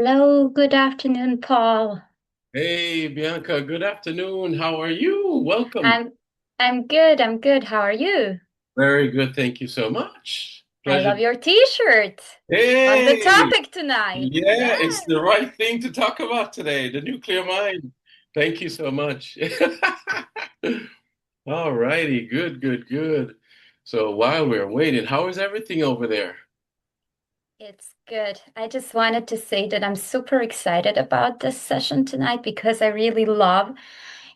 Hello, good afternoon, Paul. Hey, Bianca, good afternoon. How are you? Welcome. I'm I'm good. I'm good. How are you? Very good. Thank you so much. I Pleasure. love your t-shirt. What's the Hey, topic tonight? yeah, Yeah. it's the right thing to talk about today, the nuclear mine. Thank you so much. All righty, good, good, good. So while we're waiting, how is everything over there? It's good. I just wanted to say that I'm super excited about this session tonight because I really love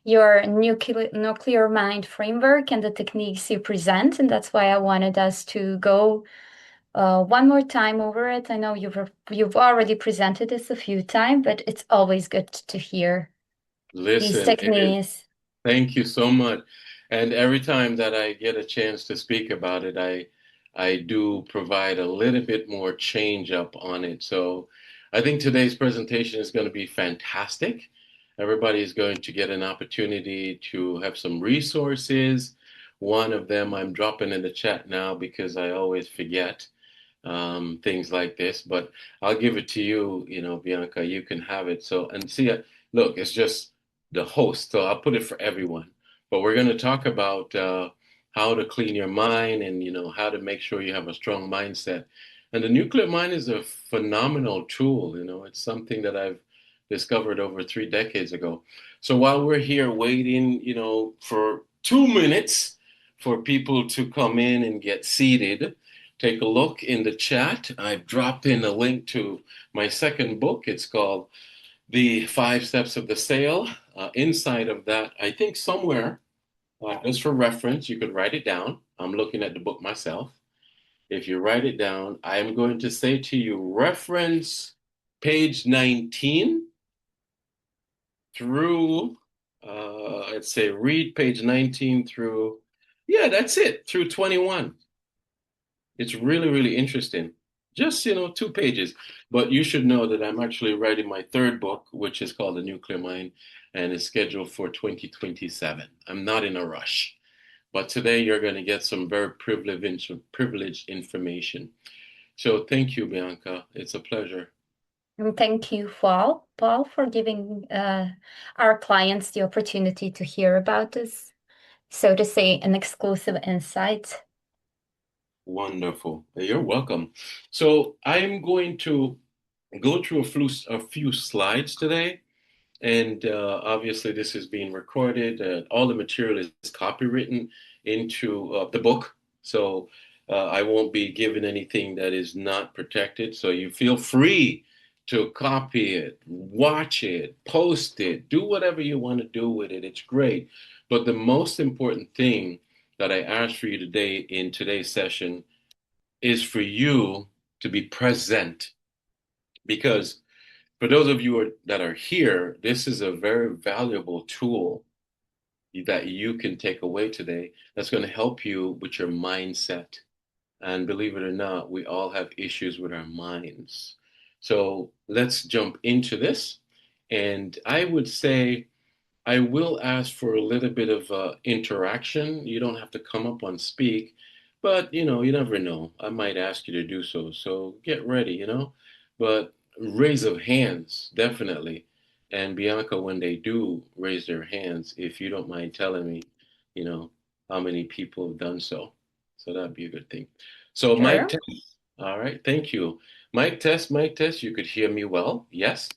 your nuclear mind framework and the techniques you present, and that's why I wanted us to go one more time over it. I know you've already presented this a few times, but it's always good to hear these Listen, techniques. thank you so much. And every time that I get a chance to speak about it, I do provide a little bit more change up on it. So I think today's presentation is going to be fantastic. Everybody is going to get an opportunity to have some resources. One of them I'm dropping in the chat now because I always forget things like this, but I'll give it to you, Bianca, you can have it. So, and see, look, it's just the host, so I'll put it for everyone. But we're going to talk about how to clean your mind and, how to make sure you have a strong mindset. And the nuclear mind is a phenomenal tool. It's something that I've discovered over 3 decades ago. So while we're here waiting, for 2 minutes for people to come in and get seated, take a look in the chat. I've dropped in a link to my second book. It's called The Five Steps of the Sale. Inside of that, I think somewhere, just for reference, you could write it down. I'm looking at the book myself. If you write it down, I'm going to say to you, reference page 19 through, let's say, read page 19 through, yeah, that's it, through 21. It's really, really interesting. Just, 2 pages. But you should know that I'm actually writing my third book, which is called The Nuclear Mind, and is scheduled for 2027. I'm not in a rush. But today you're going to get some very privileged information. So thank you, Bianca. It's a pleasure. And thank you, Paul, for giving our clients the opportunity to hear about this, so to say, an exclusive insight. Wonderful. You're welcome. So I'm going to go through a few slides today. And obviously, this is being recorded. All the material is copywritten into the book. So I won't be giving anything that is not protected. So you feel free to copy it, watch it, post it, do whatever you want to do with it. It's great. But the most important thing that I ask for you today in today's session is for you to be present because for those of you that are here, this is a very valuable tool that you can take away today that's going to help you with your mindset. And believe it or not, we all have issues with our minds. So let's jump into this. And I would say I will ask for a little bit of interaction. You don't have to come up and speak, but you never know. I might ask you to do so. So get ready. But raise of hands, definitely. And Bianca, when they do raise their hands, if you don't mind telling me, you know, how many people have done so. So that'd be a good thing. So mic Sure. test. All right, thank you. Mic test, mic test. You could hear me well. Yes.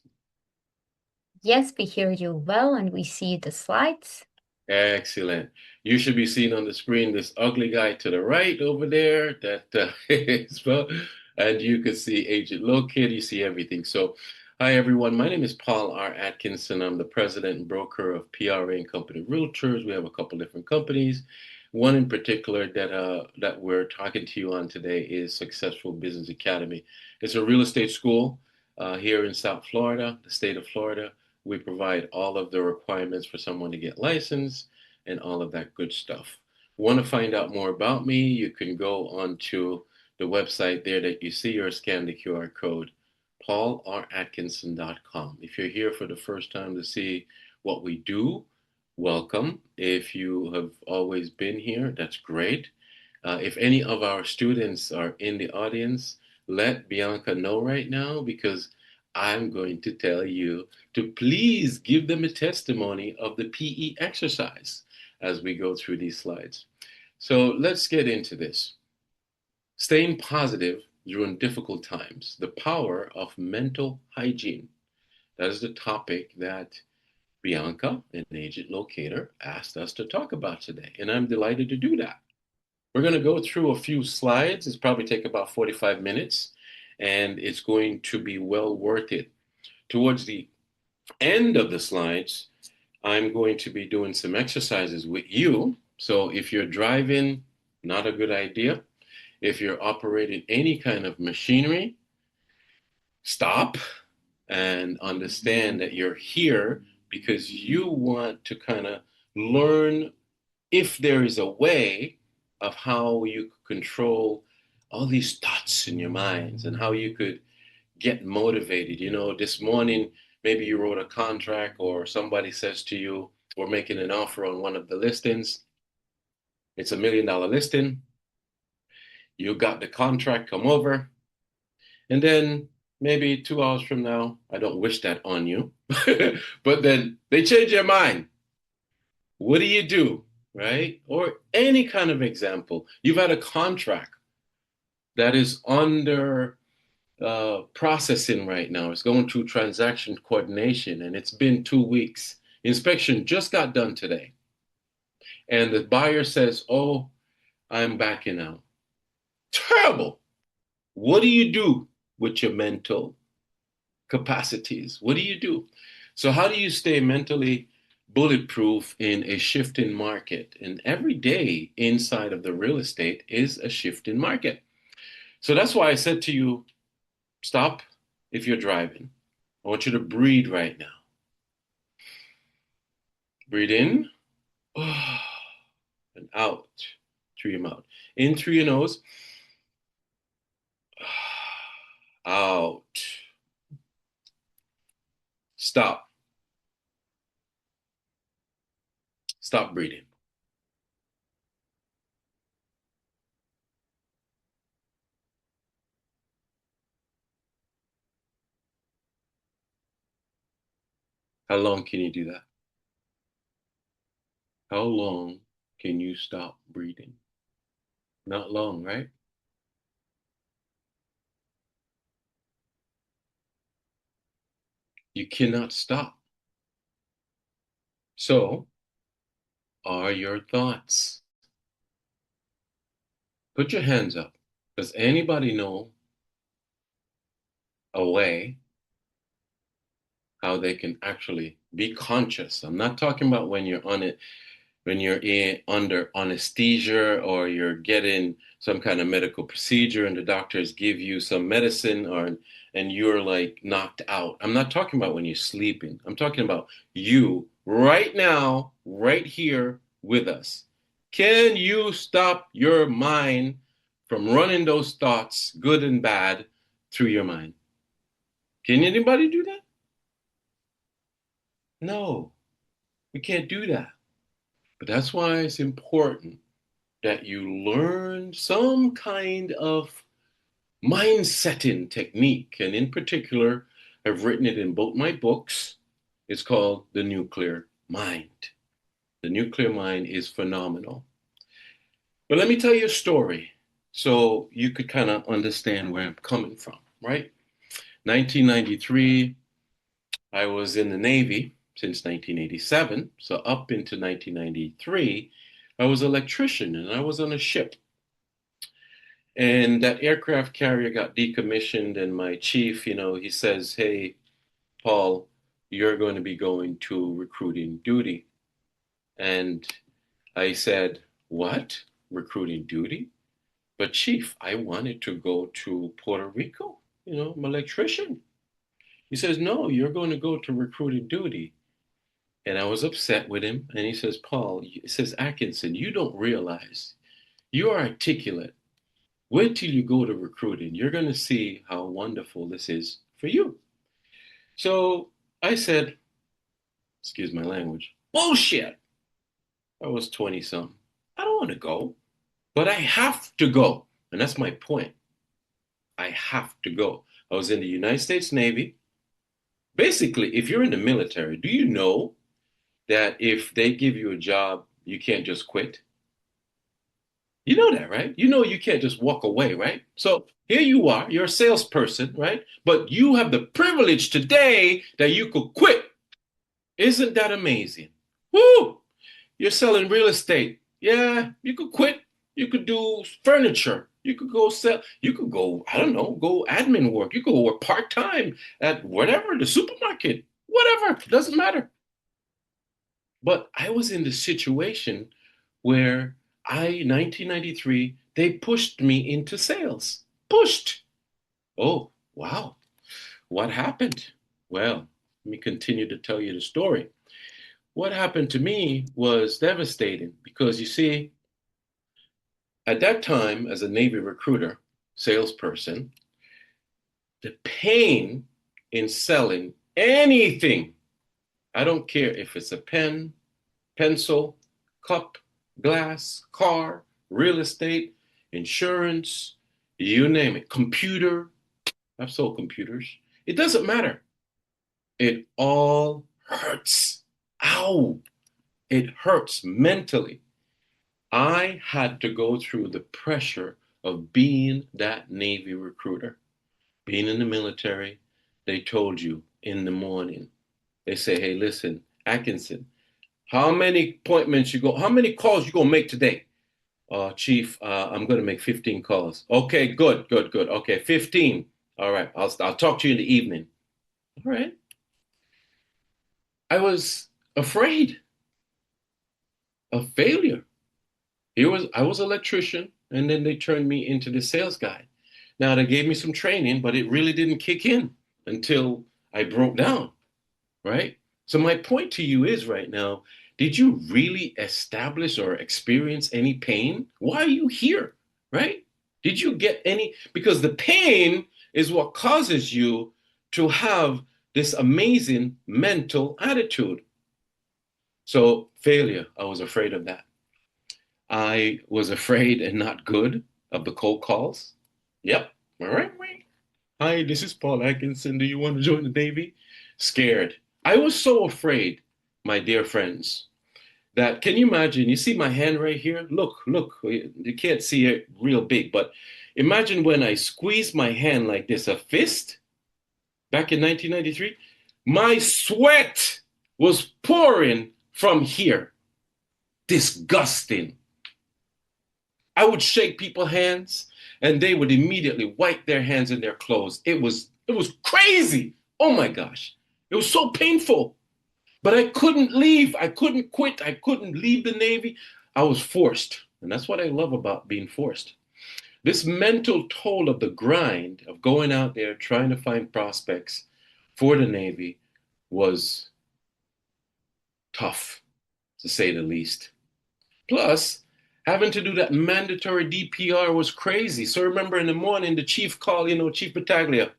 Yes, we hear you well and we see the slides. Excellent. You should be seeing on the screen this ugly guy to the right over there that is well, and you can see Agent Locator, you see everything. So, hi everyone. My name is Paul R. Atkinson. I'm the president and broker of PRA and Company Realtors. We have a couple different companies. One in particular that we're talking to you on today is Successful Business Academy. It's a real estate school here in South Florida, the state of Florida. We provide all of the requirements for someone to get licensed and all of that good stuff. Want to find out more about me? You can go onto the website there that you see or scan the QR code, paulratkinson.com. If you're here for the first time to see what we do, welcome. If you have always been here, that's great. If any of our students are in the audience, let Bianca know right now because I'm going to tell you to please give them a testimony of the PE exercise as we go through these slides. So let's get into this. Staying positive during difficult times, the power of mental hygiene. That is the topic that Bianca, an agent locator, asked us to talk about today, and I'm delighted to do that. We're going to go through a few slides. It's probably take about 45 minutes, and it's going to be well worth it. Towards the end of the slides, I'm going to be doing some exercises with you. So if you're driving, not a good idea. If you're operating any kind of machinery, stop and understand that you're here because you want to kind of learn if there is a way of how you could control all these thoughts in your minds and how you could get motivated. You know, this morning, maybe you wrote a contract or somebody says to you, we're making an offer on one of the listings. It's $1 million listing. You got the contract come over. And then maybe 2 hours from now, I don't wish that on you, but then they change their mind. What do? Right? Or any kind of example. You've had a contract that is under processing right now. It's going through transaction coordination and it's been 2 weeks. Inspection just got done today. And the buyer says, oh, I'm backing out. Terrible. What do you do with your mental capacities? What do you do? So, how do you stay mentally bulletproof in a shifting market? And every day inside of the real estate is a shifting market. So, that's why I said to you, stop if you're driving. I want you to breathe right now. Breathe in and out through your mouth. In through your nose, out. Stop. Stop breathing. How long can you do that? How long can you stop breathing? Not long, right? You cannot stop. So, are your thoughts? Put your hands up. Does anybody know a way how they can actually be conscious? I'm not talking about when you're on it, when you're under anesthesia or you're getting some kind of medical procedure and the doctors give you some medicine or and you're like knocked out. I'm not talking about when you're sleeping. I'm talking about you right now, right here with us. Can you stop your mind from running those thoughts, good and bad, through your mind? Can anybody do that? No, we can't do that. But that's why it's important that you learn some kind of mind-setting technique. And in particular, I've written it in both my books. It's called The Nuclear Mind. The Nuclear Mind is phenomenal. But let me tell you a story so you could kind of understand where I'm coming from, right? 1993, I was in the Navy since 1987. So up into 1993, I was an electrician and I was on a ship. And that aircraft carrier got decommissioned, and my chief, he says, hey, Paul, you're going to be going to recruiting duty. And I said, what? Recruiting duty? But chief, I wanted to go to Puerto Rico. I'm an electrician. He says, no, you're going to go to recruiting duty. And I was upset with him. And he says, Paul, he says, Atkinson, you don't realize you are articulate. Wait till you go to recruiting. You're going to see how wonderful this is for you. So I said, excuse my language, bullshit. I was 20 something. I don't want to go, but I have to go. And that's my point. I have to go. I was in the United States Navy. Basically, if you're in the military, do you know that if they give you a job, you can't just quit? You know that, right? You know you can't just walk away, right? So here you are, you're a salesperson, right? But you have the privilege today that you could quit. Isn't that amazing? Woo! You're selling real estate. Yeah, you could quit. You could do furniture. You could go sell. You could go, I don't know, go admin work. You could work part-time at whatever, the supermarket, whatever. It doesn't matter. But I was in the situation where 1993, they pushed me into sales. Pushed. Oh, wow. What happened? Well, let me continue to tell you the story. What happened to me was devastating because you see, at that time, as a Navy recruiter, salesperson, the pain in selling anything, I don't care if it's a pen, pencil, cup, glass, car, real estate, insurance, you name it, computer. I've sold computers. It doesn't matter. It all hurts. Ow. It hurts mentally. I had to go through the pressure of being that Navy recruiter. Being in the military, they told you in the morning, they say, hey, listen, Atkinson, how many appointments you go, how many calls you gonna make today? Chief, I'm gonna make 15 calls. Okay, good, good, good. Okay, 15. All right, I'll talk to you in the evening. All right. I was afraid of failure. I was an electrician, and then they turned me into the sales guy. Now they gave me some training, but it really didn't kick in until I broke down, right? So my point to you is right now, did you really establish or experience any pain? Why are you here, right? Did you get any? Because the pain is what causes you to have this amazing mental attitude. So failure, I was afraid of that. I was afraid and not good of the cold calls. Yep. All right. Hi, this is Paul Atkinson. Do you want to join the Navy? Scared. I was so afraid, my dear friends, that can you imagine? You see my hand right here? Look, look. You can't see it real big, but imagine when I squeezed my hand like this, a fist, back in 1993, my sweat was pouring from here. Disgusting. I would shake people's hands and they would immediately wipe their hands in their clothes. It was crazy. Oh my gosh. It was so painful. But I couldn't leave. I couldn't quit. I couldn't leave the Navy. I was forced. And that's what I love about being forced. This mental toll of the grind of going out there trying to find prospects for the Navy was tough, to say the least. Plus, having to do that mandatory DPR was crazy. So remember in the morning, the chief called, Chief Battaglia.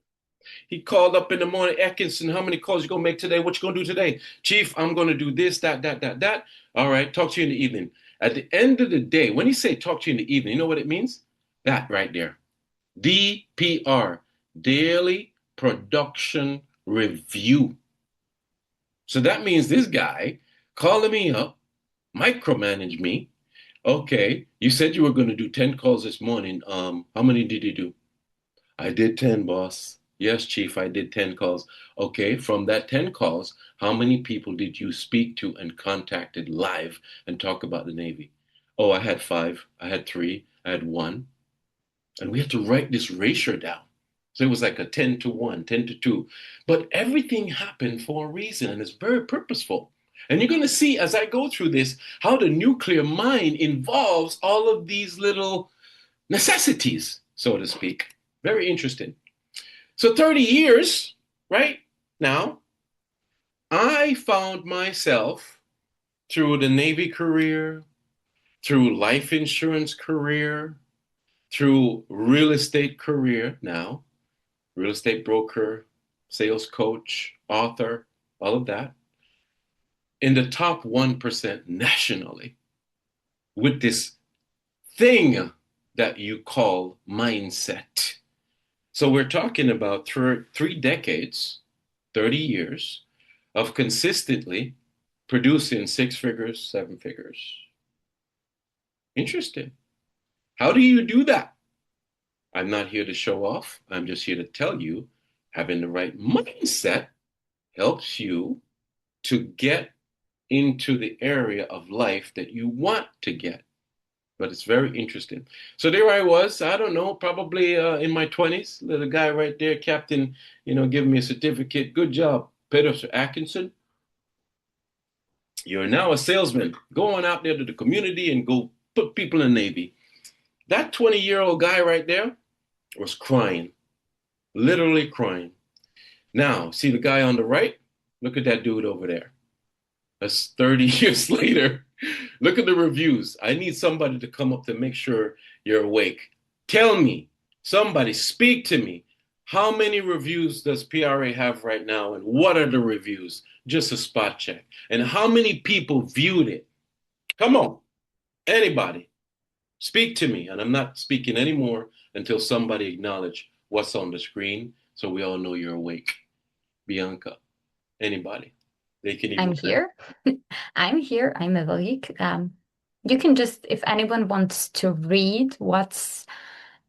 He called up in the morning, Atkinson, how many calls you gonna make today? What you gonna do today? Chief, I'm gonna do this, that, that, that, that. All right, talk to you in the evening. At the end of the day, when he say talk to you in the evening, you know what it means? That right there. DPR, Daily Production Review. So that means this guy calling me up, micromanage me. Okay, you said you were going to do 10 calls this morning. How many did you do? I did 10, boss. Yes, chief, I did 10 calls. Okay, from that 10 calls, how many people did you speak to and contacted live and talk about the Navy? Oh, I had five, I had three, I had one. And we had to write this ratio down. So it was like a 10 to 1, 10 to 2. But everything happened for a reason and it's very purposeful. And you're going to see as I go through this how the nuclear mind involves all of these little necessities, so to speak. Very interesting. So 30 years, right now, I found myself through the Navy career, through life insurance career, through real estate career now, real estate broker, sales coach, author, all of that, in the top 1% nationally with this thing that you call mindset. So we're talking about three decades, 30 years of consistently producing six figures, seven figures. Interesting. How do you do that? I'm not here to show off. I'm just here to tell you having the right mindset helps you to get into the area of life that you want to get. But it's very interesting. So there I was, I don't know, probably in my 20s, little guy right there, captain, giving me a certificate. Good job, Peter Atkinson. You're now a salesman. Go on out there to the community and go put people in the Navy. That 20-year-old guy right there was crying, literally crying. Now, see the guy on the right? Look at that dude over there. That's 30 years later. Look at the reviews. I need somebody to come up to make sure you're awake. Tell me, somebody speak to me. How many reviews does PRA have right now, and what are the reviews? Just a spot check. And how many people viewed it? Come on, anybody, speak to me. And I'm not speaking anymore until somebody acknowledge what's on the screen so we all know you're awake. Bianca, anybody. They can I'm even. here. I'm here. I'm awake. You can just, if anyone wants to read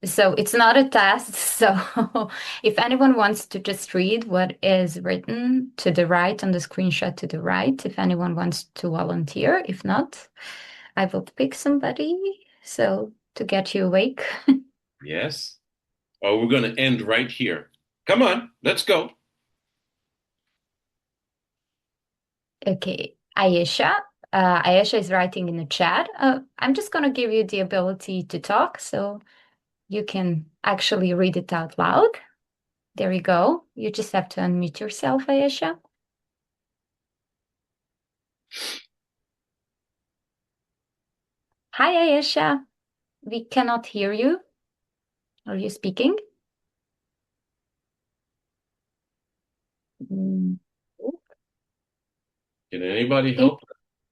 so it's not a test. So if anyone wants to just read what is written to the right on the screenshot to the right, if anyone wants to volunteer, if not, I will pick somebody. So to get you awake. Yes. Oh, we're going to end right here. Come on, let's go. Okay, Ayesha. Ayesha is writing in the chat. I'm just going to give you the ability to talk so you can actually read it out loud. There you go. You just have to unmute yourself, Ayesha. Hi, Ayesha. We cannot hear you. Are you speaking? Mm. Can anybody help?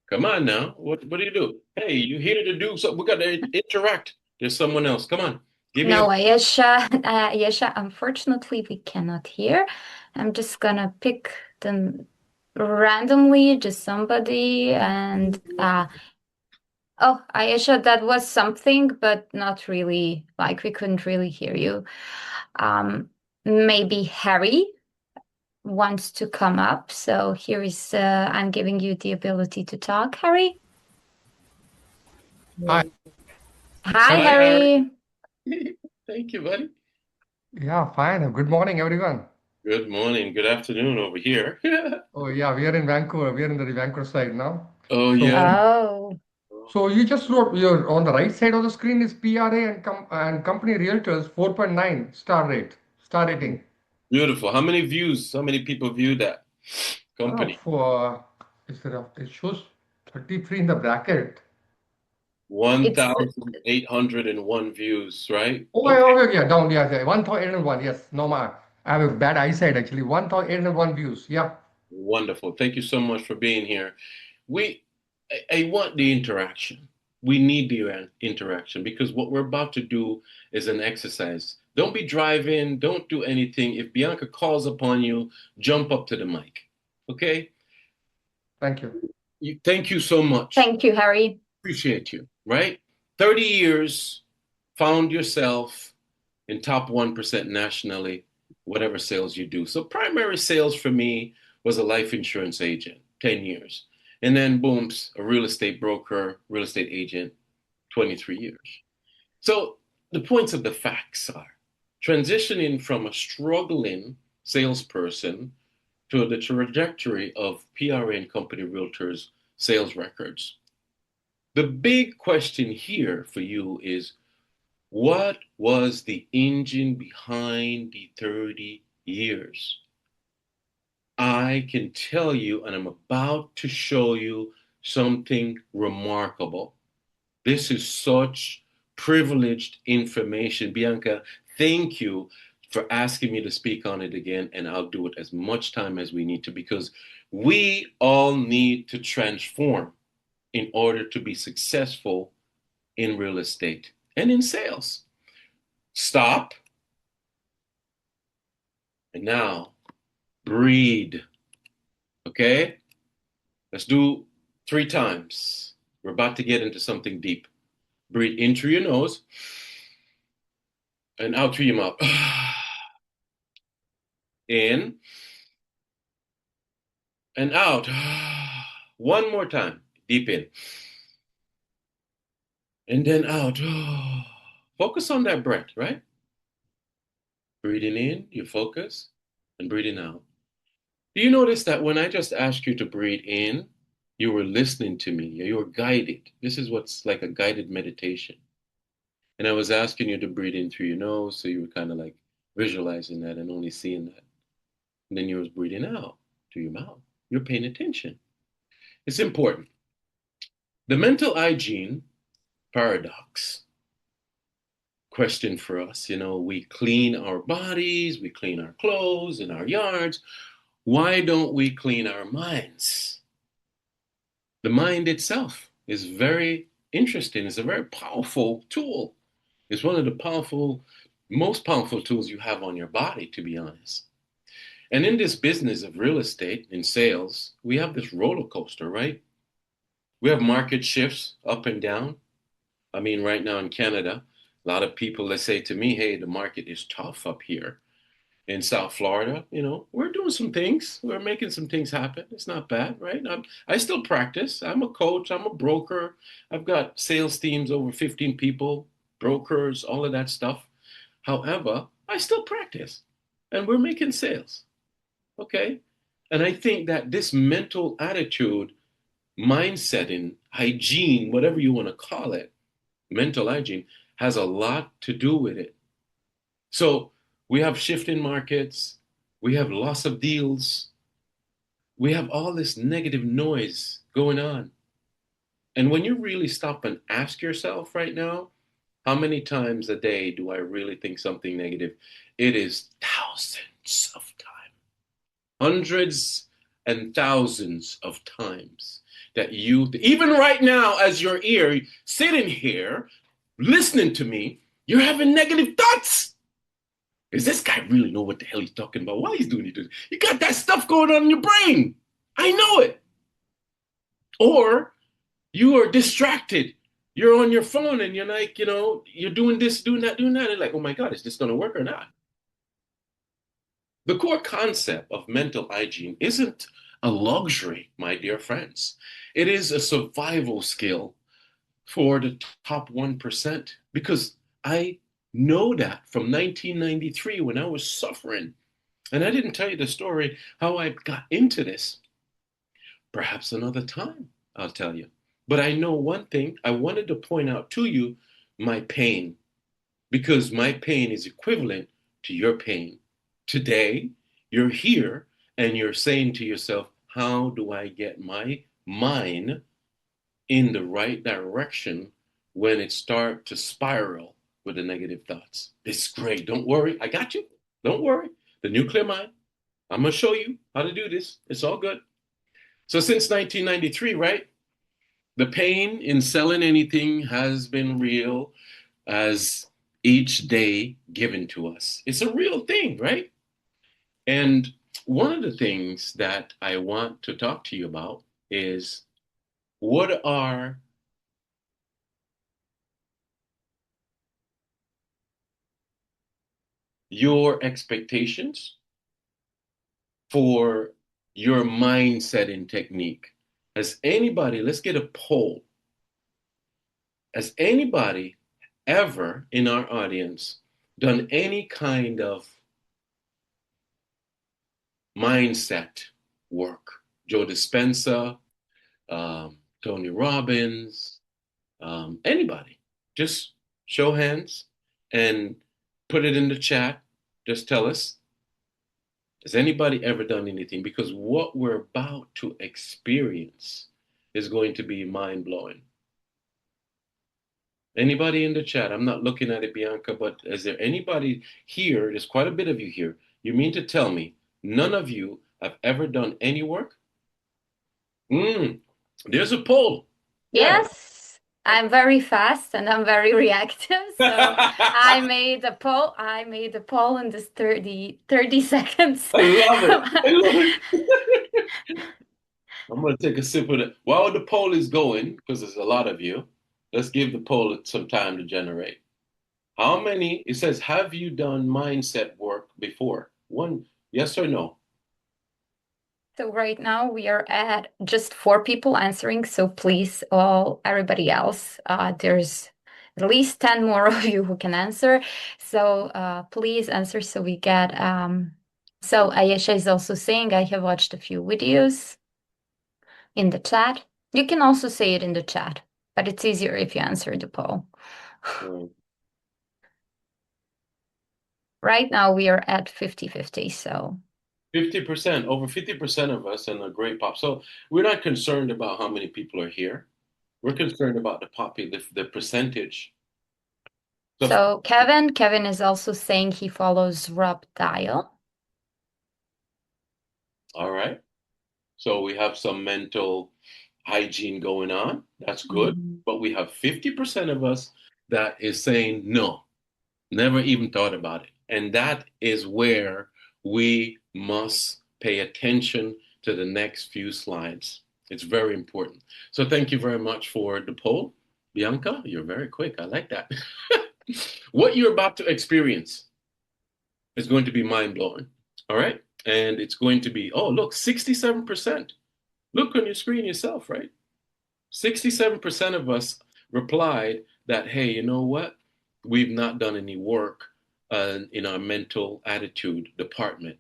Come on now. What do you do? Hey, you here to do something? We got to interact. There's someone else. Come on. Give me a. No, Ayesha. Ayesha, unfortunately, we cannot hear. I'm just gonna pick them randomly, just somebody, and oh, Ayesha, that was something, but not really. Like we couldn't really hear you. Maybe Harry wants to come up. So here is, I'm giving you the ability to talk, Harry. Hi. Hi, Hi, Harry. Harry. Thank you, buddy. Yeah, fine. Good morning, everyone. Good morning. Good afternoon over here. Oh, yeah, we are in Vancouver. We are in the Vancouver side now. Oh, So, yeah. Oh, so you just wrote your on the right side of the screen is PRA and company realtors 4.9 star rating. Beautiful. How many views? How many people viewed that company? For it shows 33 in the bracket. it's 1,801 views, right? Oh, Okay. yeah, yeah, down, yeah, 1,801. Yes, no, I have a bad eyesight actually. 1,801 views. Yeah, Wonderful. Thank you so much for being here. We, I want the interaction. We need the interaction because what we're about to do is an exercise. Don't be driving. Don't do anything. If Bianca calls upon you, jump up to the mic. Okay? thank you. Thank you so much. thank you, Harry. Appreciate you, right? 30 years, found yourself in top 1% nationally, whatever sales you do. So primary sales for me was a life insurance agent, 10 years. And then boom, a real estate broker, real estate agent, 23 years. So the points of the facts are transitioning from a struggling salesperson to the trajectory of PRA and Company Realtors sales records. The big question here for you is what was the engine behind the 30 years? I can tell you, and I'm about to show you something remarkable. This is such privileged information. Bianca, thank you for asking me to speak on it again, and I'll do it as much time as we need to because we all need to transform in order to be successful in real estate and in sales. Stop. And now breathe. Okay? Let's do 3 times. We're about to get into something deep. Breathe in through your nose and out through your mouth. In and out. One more time. Deep in. And then out. Focus on that breath, right? Breathing in, you focus, and breathing out. Do you notice that when I just asked you to breathe in, you were listening to me? You were guided. This is what's like a guided meditation. And I was asking you to breathe in through your nose, so you were kind of like visualizing that and only seeing that. And then you was breathing out through your mouth. You're paying attention. It's important. The mental hygiene paradox question for us, we clean our bodies, we clean our clothes and our yards. Why don't we clean our minds? The mind itself is very interesting. It's a very powerful tool. It's one of the most powerful tools you have on your body, to be honest. And in this business of real estate, in sales, we have this roller coaster, right? We have market shifts up and down. I mean, right now in Canada, a lot of people that say to me, hey, the market is tough up here. In South Florida, we're doing some things. We're making some things happen. It's not bad, right? I still practice. I'm a coach. I'm a broker. I've got sales teams over 15 people, brokers, all of that stuff. However, I still practice and we're making sales. Okay. And I think that this mental attitude, mindset, and hygiene, whatever you want to call it, mental hygiene, has a lot to do with it. So we have shifting markets, we have loss of deals, we have all this negative noise going on. And when you really stop and ask yourself right now, how many times a day do I really think something negative? It is thousands of times, hundreds and thousands of times that even right now, as you're here, sitting here, listening to me, you're having negative thoughts. Does this guy really know what the hell he's talking about? Why he's doing it? You got that stuff going on in your brain. I know it. Or you are distracted. You're on your phone and you're like, you're doing this, doing that, doing that. And like, oh my God, is this going to work or not? The core concept of mental hygiene isn't a luxury, my dear friends. It is a survival skill for the top 1% because I know that from 1993 when I was suffering. And I didn't tell you the story how I got into this. Perhaps another time I'll tell you. But I know one thing. I wanted to point out to you my pain because my pain is equivalent to your pain. Today, you're here and you're saying to yourself, how do I get my mind in the right direction when it starts to spiral with the negative thoughts? It's great. Don't worry. I got you. Don't worry. The nuclear mind. I'm going to show you how to do this. It's all good. So since 1993, right? The pain in selling anything has been real as each day given to us. It's a real thing, right? And one of the things that I want to talk to you about is what are your expectations for your mindset and technique? Has anybody, let's get a poll. Has anybody ever in our audience done any kind of mindset work? Joe Dispenza, Tony Robbins, anybody. Just show hands and put it in the chat. Just tell us, has anybody ever done anything? Because what we're about to experience is going to be mind blowing. Anybody in the chat? I'm not looking at it, Bianca, but is there anybody here? There's quite a bit of you here. You mean to tell me none of you have ever done any work? There's a poll. Yeah. Yes. I'm very fast and I'm very reactive. So I made a poll in this 30 seconds. I love it. I love it. I'm going to take a sip of it. While the poll is going, because there's a lot of you, let's give the poll some time to generate. How many, it says, have you done mindset work before? One, yes or no? So right now we are at just 4 people answering. So please, everybody else, there's at least 10 more of you who can answer. So please answer so we get. So Ayesha is also saying I have watched a few videos in the chat. You can also say it in the chat, but it's easier if you answer the poll. Mm. Right now we are at 50-50. So 50%, over 50% of us in a great pop. So we're not concerned about how many people are here. We're concerned about the percentage. So, so Kevin is also saying he follows Rob Dial. all right. So we have some mental hygiene going on. That's good. Mhm. But we have 50% of us that is saying no, never even thought about it. And that is where we must pay attention to the next few slides. It's very important. So thank you very much for the poll. Bianca, you're very quick. I like that. What you're about to experience is going to be mind blowing. All right. And it's going to be, oh, look, 67%. Look on your screen yourself, right? 67% of us replied that, hey, you know what? We've not done any work in our mental attitude department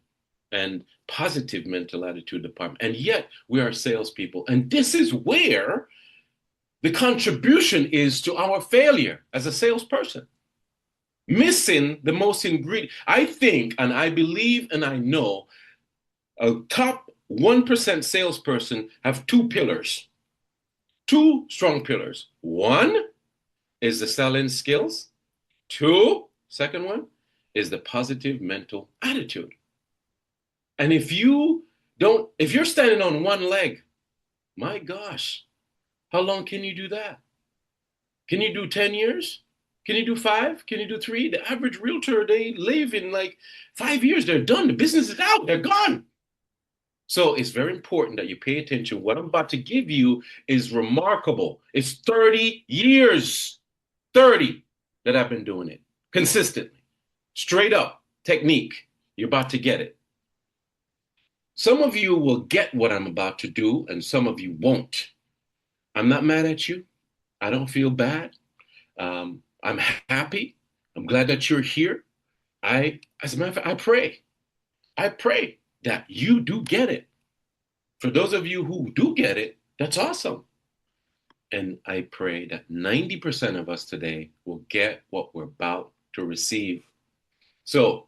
and positive mental attitude department. And yet we are salespeople. And this is where the contribution is to our failure as a salesperson. Missing the most ingredient. I think and I believe and I know a top 1% salesperson have two pillars, two strong pillars. One is the selling skills. Two, second one, is the positive mental attitude. And if you're standing on one leg, my gosh, how long can you do that? Can you do 10 years? Can you do five? Can you do three? The average realtor, they live in like 5 years. They're done. The business is out. They're gone. So it's very important that you pay attention. What I'm about to give you is remarkable. It's 30 years, 30 that I've been doing it consistently, straight up technique. You're about to get it. Some of you will get what I'm about to do, and some of you won't. I'm not mad at you. I don't feel bad. I'm happy. I'm glad that you're here. As a matter of fact, I pray. I pray that you do get it. For those of you who do get it, that's awesome. And I pray that 90% of us today will get what we're about to receive. So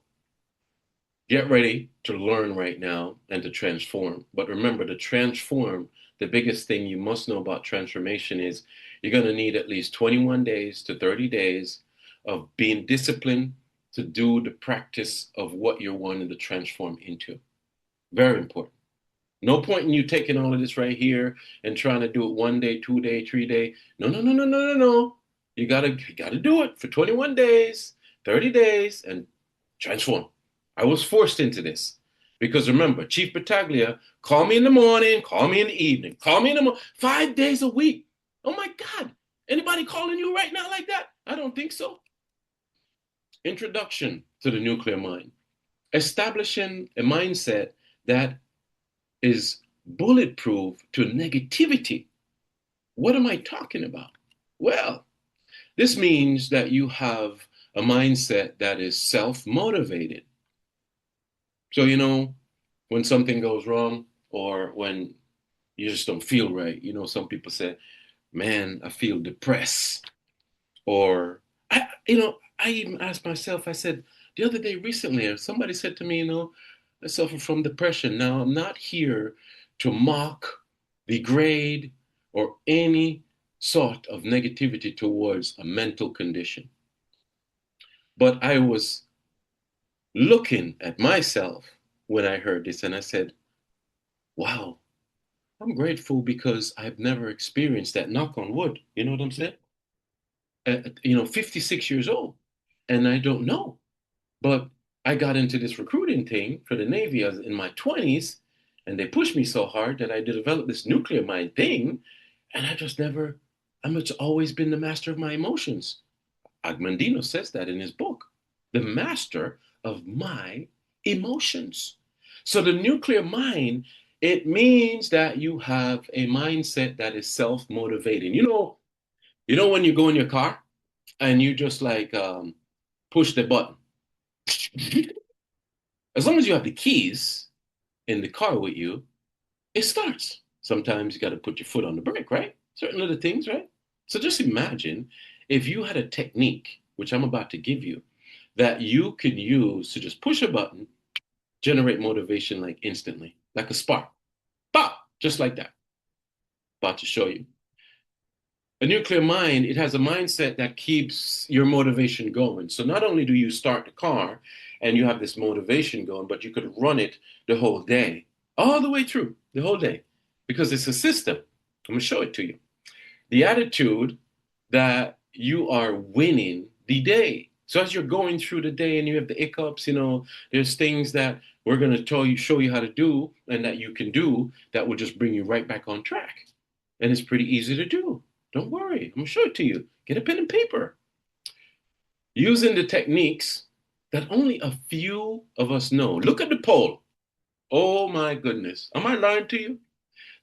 get ready to learn right now and to transform. But remember, to transform, the biggest thing you must know about transformation is you're going to need at least 21 days to 30 days of being disciplined to do the practice of what you're wanting to transform into. Very important. No point in you taking all of this right here and trying to do it 1 day, 2 day, 3 day. No, no, no, no, no, no, no. You gotta do it for 21 days, 30 days, and transform. I was forced into this. Because remember, Chief Battaglia, call me in the morning, call me in the evening, call me in the morning, 5 days a week. Oh my God. Anybody calling you right now like that? I don't think so. Introduction to the nuclear mind. Establishing a mindset that is bulletproof to negativity. What am I talking about? Well, this means that you have a mindset that is self motivated. So, when something goes wrong or when you just don't feel right, some people say, man, I feel depressed. Or, I even asked myself, I said, the other day recently, somebody said to me, I suffer from depression. Now, I'm not here to mock, degrade, or any sort of negativity towards a mental condition. But I was looking at myself when I heard this and I said, wow, I'm grateful because I've never experienced that, knock on wood. You know what I'm saying? 56 years old, and I don't know. But I got into this recruiting thing for the Navy as in my 20s, and they pushed me so hard that I developed this nuclear mind thing, and I just never, I'm just always been the master of my emotions. Agmandino says that in his book, the master of my emotions. So the nuclear mind, it means that you have a mindset that is self-motivating. You know when you go in your car and you just like push the button. As long as you have the keys in the car with you, it starts. Sometimes you got to put your foot on the brake, right? Certain little things, right? So just imagine if you had a technique, which I'm about to give you, that you could use to just push a button, generate motivation like instantly, like a spark. Pop! Just like that. About to show you. A nuclear mind, it has a mindset that keeps your motivation going. So not only do you start the car and you have this motivation going, but you could run it the whole day, all the way through the whole day, because it's a system. I'm going to show it to you. The attitude that you are winning the day. So as you're going through the day and you have the hiccups, there's things that we're going to show you how to do and that you can do that will just bring you right back on track. And it's pretty easy to do. Don't worry, I'm going to show it to you. Get a pen and paper. Using the techniques that only a few of us know. Look at the poll. Oh my goodness. Am I lying to you?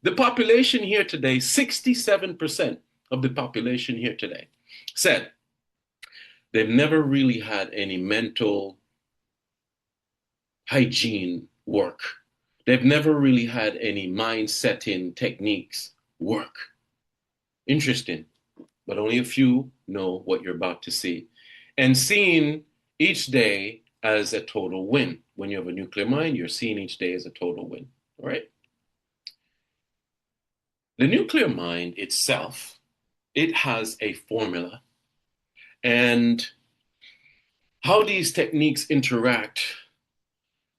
The population here today, 67% of the population here today said they've never really had any mental hygiene work. They've never really had any mind setting techniques work. Interesting, but only a few know what you're about to see. And seeing each day as a total win. When you have a nuclear mind, you're seeing each day as a total win. All right? The nuclear mind itself, it has a formula. And how these techniques interact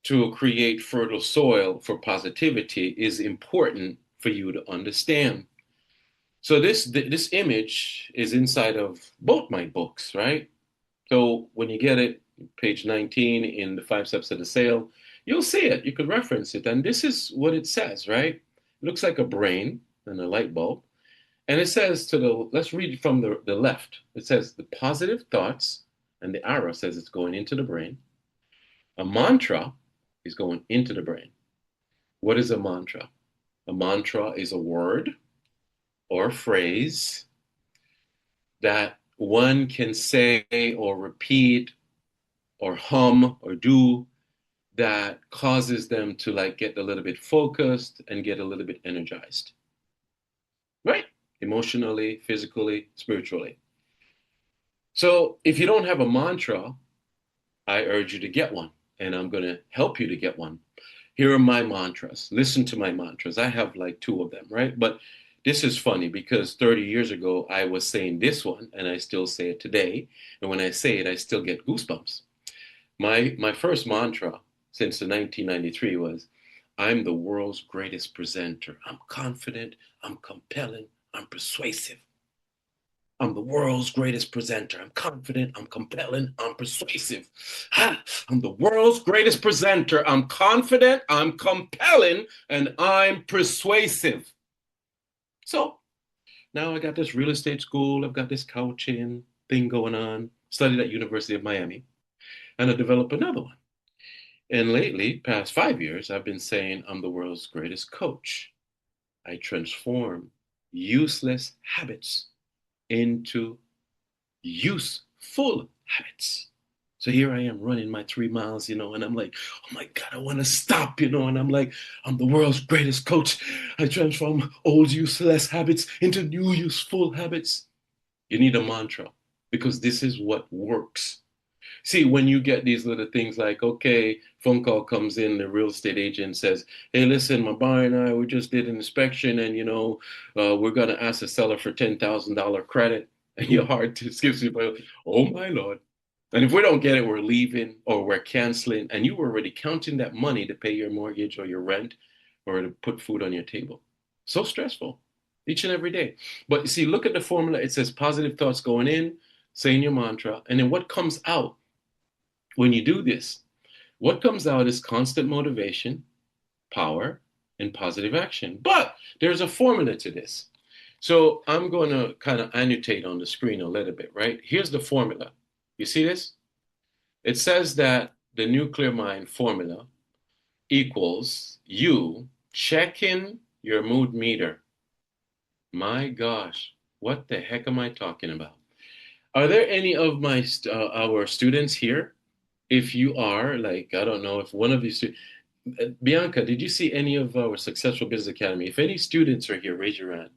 to create fertile soil for positivity is important for you to understand. So this image is inside of both my books, right? So when you get it, page 19 in the 5 steps of the sale, you'll see it. You could reference it. And this is what it says, right? It looks like a brain and a light bulb. And it says let's read from the left. It says the positive thoughts, and the arrow says it's going into the brain. A mantra is going into the brain. What is a mantra? A mantra is a word or a phrase that one can say or repeat or hum or do that causes them to like get a little bit focused and get a little bit energized, right? Emotionally, physically, spiritually. So if you don't have a mantra, I urge you to get one, and I'm going to help you to get one. Here are my mantras. Listen to my mantras. I have like 2 of them, right? But this is funny because 30 years ago, I was saying this one, and I still say it today. And when I say it, I still get goosebumps. My first mantra since the 1993 was, I'm the world's greatest presenter. I'm confident, I'm compelling, I'm persuasive. I'm the world's greatest presenter. I'm confident, I'm compelling, I'm persuasive. I'm the world's greatest presenter. I'm confident, I'm compelling, and I'm persuasive. So now I got this real estate school, I've got this coaching thing going on, studied at University of Miami, and I developed another one. And lately, past 5 years, I've been saying I'm the world's greatest coach. I transform useless habits into useful habits. So here I am running my 3 miles, and I'm like, oh my God, I want to stop, and I'm like, I'm the world's greatest coach. I transform old useless habits into new useful habits. You need a mantra because this is what works. See, when you get these little things like, okay, phone call comes in, the real estate agent says, hey, listen, my buyer and I, we just did an inspection and, we're going to ask the seller for $10,000 credit. And your heart just gives you, oh my Lord. And if we don't get it, we're leaving or we're canceling. And you were already counting that money to pay your mortgage or your rent or to put food on your table. So stressful each and every day. But you see, look at the formula. It says positive thoughts going in, saying your mantra, and then what comes out when you do this? What comes out is constant motivation, power, and positive action. But there's a formula to this. So I'm going to kind of annotate on the screen a little bit, right? Here's the formula. You see this? It says that the nuclear mind formula equals you checking your mood meter. My gosh, what the heck am I talking about? Are there any of our students here? If you are, like, I don't know if one of these Bianca, did you see any of our Successful Business Academy? If any students are here, raise your hand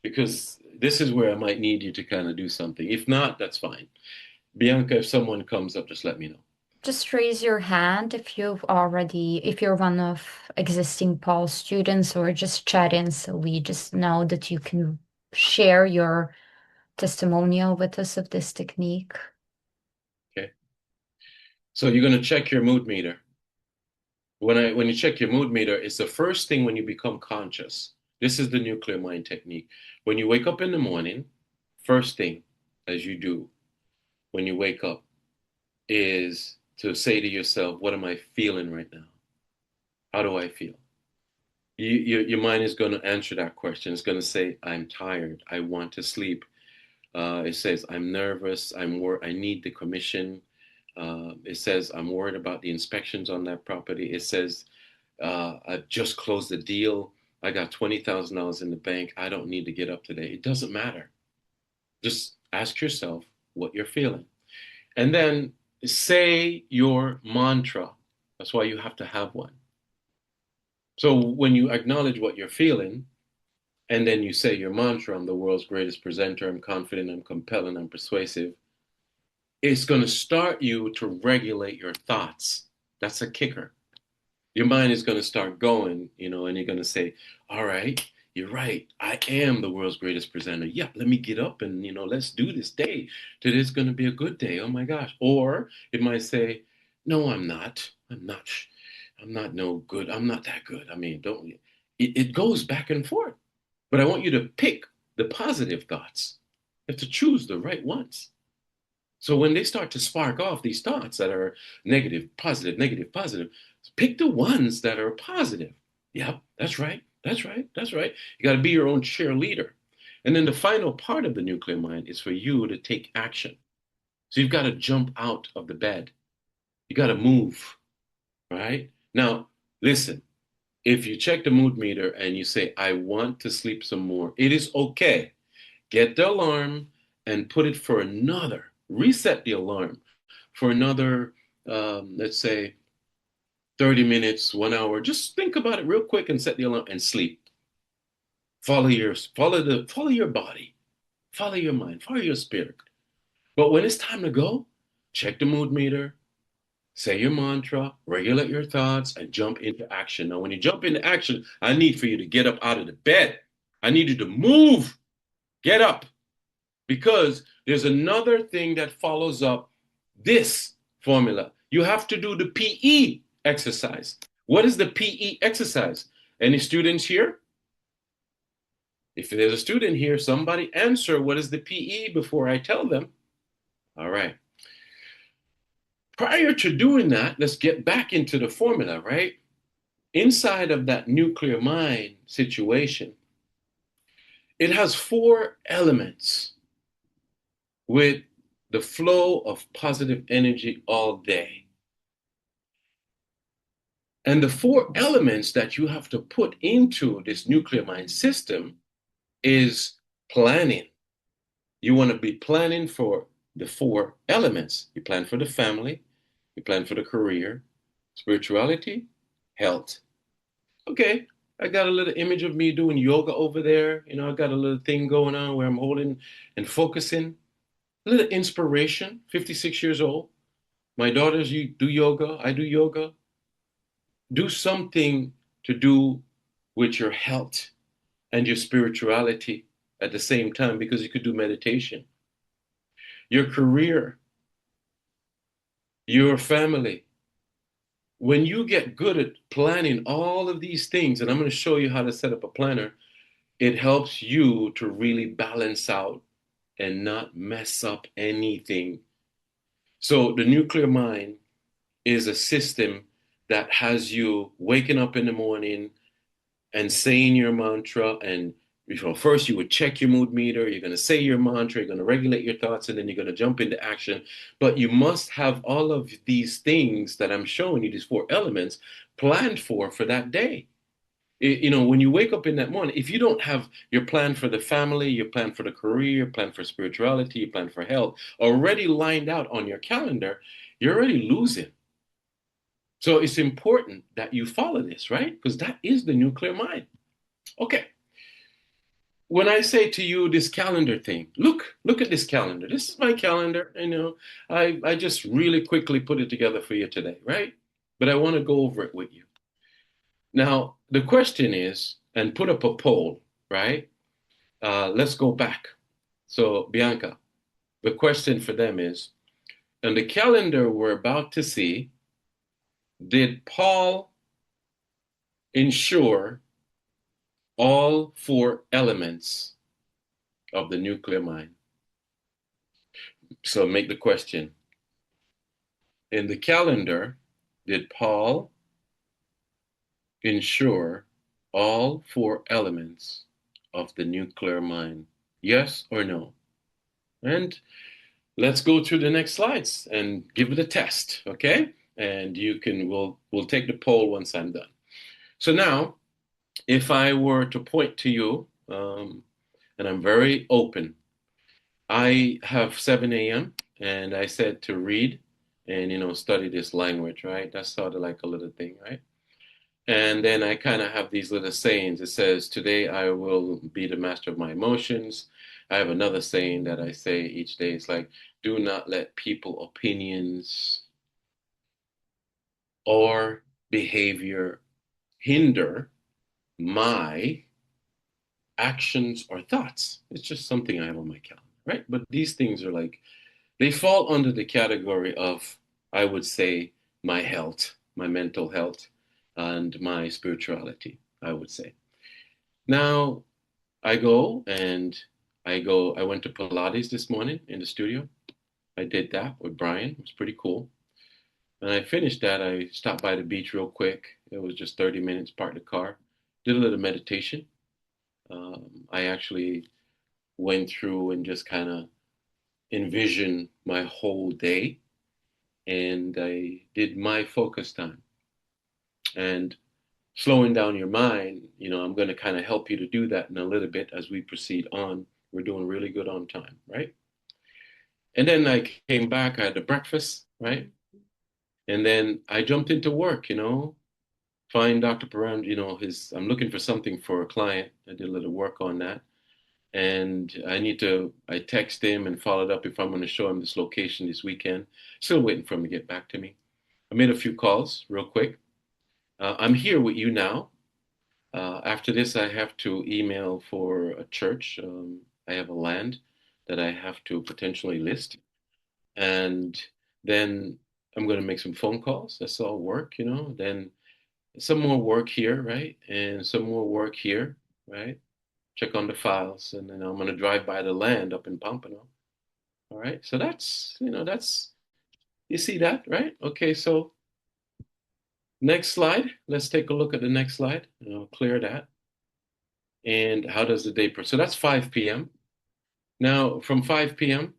because this is where I might need you to kind of do something. If not, that's fine. Bianca, if someone comes up, just let me know. Just raise your hand if you're one of existing Paul students, or just chat in so we just know that you can share your testimonial with us of this technique. Okay. So you're going to check your mood meter. When you check your mood meter, it's the first thing when you become conscious. This is the nuclear mind technique. When you wake up in the morning, first thing as you do when you wake up is to say to yourself, what am I feeling right now? How do I feel? Your mind is going to answer that question. It's going to say, I'm tired. I want to sleep. It says, I'm nervous. I need the commission. It says, I'm worried about the inspections on that property. It says, I've just closed the deal. I got $20,000 in the bank. I don't need to get up today. It doesn't matter. Just ask yourself what you're feeling. And then say your mantra. That's why you have to have one. So when you acknowledge what you're feeling, and then you say your mantra, I'm the world's greatest presenter, I'm confident, I'm compelling, I'm persuasive, it's going to start you to regulate your thoughts. That's a kicker. Your mind is going to start going, and you're going to say, all right, you're right. I am the world's greatest presenter. Yeah, let me get up and, let's do this day. Today's going to be a good day. Oh my gosh. Or it might say, no, I'm not. I'm not no good. I'm not that good. I mean, don't, it goes back and forth. But I want you to pick the positive thoughts. You have to choose the right ones. So when they start to spark off these thoughts that are negative, positive, pick the ones that are positive. Yep, that's right. That's right. That's right. You got to be your own cheerleader. And then the final part of the nuclear mind is for you to take action. So you've got to jump out of the bed. You got to move, right? Now, listen, if you check the mood meter and you say, I want to sleep some more, it is okay. Get the alarm and put it for reset the alarm for another, let's say, 30 minutes, 1 hour. Just think about it real quick and set the alarm and sleep. Follow your body, follow your mind, follow your spirit. But when it's time to go, check the mood meter, say your mantra, regulate your thoughts, and jump into action. Now, when you jump into action, I need for you to get up out of the bed. I need you to move. Get up. Because there's another thing that follows up this formula. You have to do the PE exercise. What is the PE exercise? Any students here? If there's a student here, somebody answer what is the PE before I tell them. All right. Prior to doing that, let's get back into the formula, right? Inside of that nuclear mind situation, it has 4 elements with the flow of positive energy all day. And the 4 elements that you have to put into this nuclear mind system is planning. You want to be planning for the 4 elements. You plan for the family, you plan for the career, spirituality, health. Okay, I got a little image of me doing yoga over there. I got a little thing going on where I'm holding and focusing. A little inspiration, 56 years old. My daughters do yoga, I do yoga. Do something to do with your health and your spirituality at the same time, because you could do meditation. Your career, your family. When you get good at planning all of these things, and I'm going to show you how to set up a planner, it helps you to really balance out and not mess up anything. So the nuclear mind is a system that has you waking up in the morning and saying your mantra. And first you would check your mood meter, you're going to say your mantra, you're going to regulate your thoughts, and then you're going to jump into action. But you must have all of these things that I'm showing you, these four elements, planned for that day. When you wake up in that morning, if you don't have your plan for the family, your plan for the career, your plan for spirituality, your plan for health already lined out on your calendar, you're already losing. So it's important that you follow this, right? Because that is the nuclear mind. Okay. When I say to you this calendar thing, look at this calendar. This is my calendar. I just really quickly put it together for you today, right? But I want to go over it with you. Now, the question is, and put up a poll, right? Let's go back. So, Bianca, the question for them is, on the calendar we're about to see, did Paul ensure all four elements of the nuclear mind? So make the question. In the calendar, did Paul ensure all four elements of the nuclear mind? Yes or no? And let's go through the next slides and give it a test, okay? And we'll take the poll once I'm done. So now, if I were to point to you, and I'm very open, I have 7 a.m. and I said to read and study this language, right? That's sort of like a little thing, right? And then I kind of have these little sayings. It says, today I will be the master of my emotions. I have another saying that I say each day. It's like, do not let people opinions or behavior hinder my actions or thoughts. It's just something I have on my calendar, right? But these things are like, they fall under the category of, I would say, my health, my mental health, and my spirituality, I would say. Now, I went to Pilates this morning in the studio. I did that with Brian. It was pretty cool. When I finished that, I stopped by the beach real quick. It was just 30 minutes, parked the car, did a little meditation. I actually went through and just kind of envisioned my whole day, and I did my focus time. And slowing down your mind, I'm going to kind of help you to do that in a little bit as we proceed on. We're doing really good on time, right? And then I came back, I had the breakfast, right? And then I jumped into work, find Dr. Paran, I'm looking for something for a client. I did a little work on that. And I text him and followed up if I'm going to show him this location this weekend. Still waiting for him to get back to me. I made a few calls real quick. I'm here with you now. After this, I have to email for a church. I have a land that I have to potentially list. And then I'm going to make some phone calls. That's all work. Then some more work here, right? And some more work here, right? Check on the files. And then I'm going to drive by the land up in Pompano. All right. So you see that, right? Okay. So next slide. Let's take a look at the next slide. And I'll clear that. And how does the day proceed? So that's 5 p.m. Now, from 5 p.m.,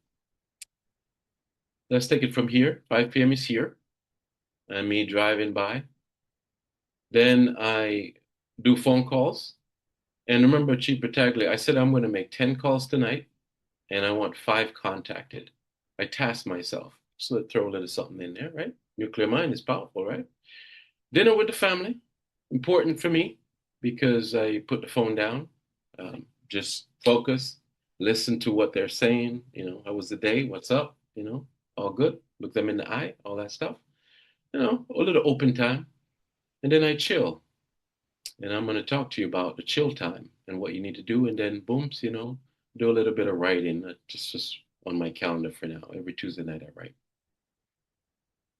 let's take it from here. 5 p.m. is here, and me driving by. Then I do phone calls. And remember, Chief Battaglia, I said I'm going to make 10 calls tonight, and I want 5 contacted. I task myself. So throw a little something in there, right? Nuclear mind is powerful, right? Dinner with the family, important for me because I put the phone down, just focus, listen to what they're saying. How was the day? What's up? All good. Look them in the eye, all that stuff. A little open time. And then I chill. And I'm going to talk to you about the chill time and what you need to do. And then, booms, do a little bit of writing, just on my calendar for now. Every Tuesday night I write.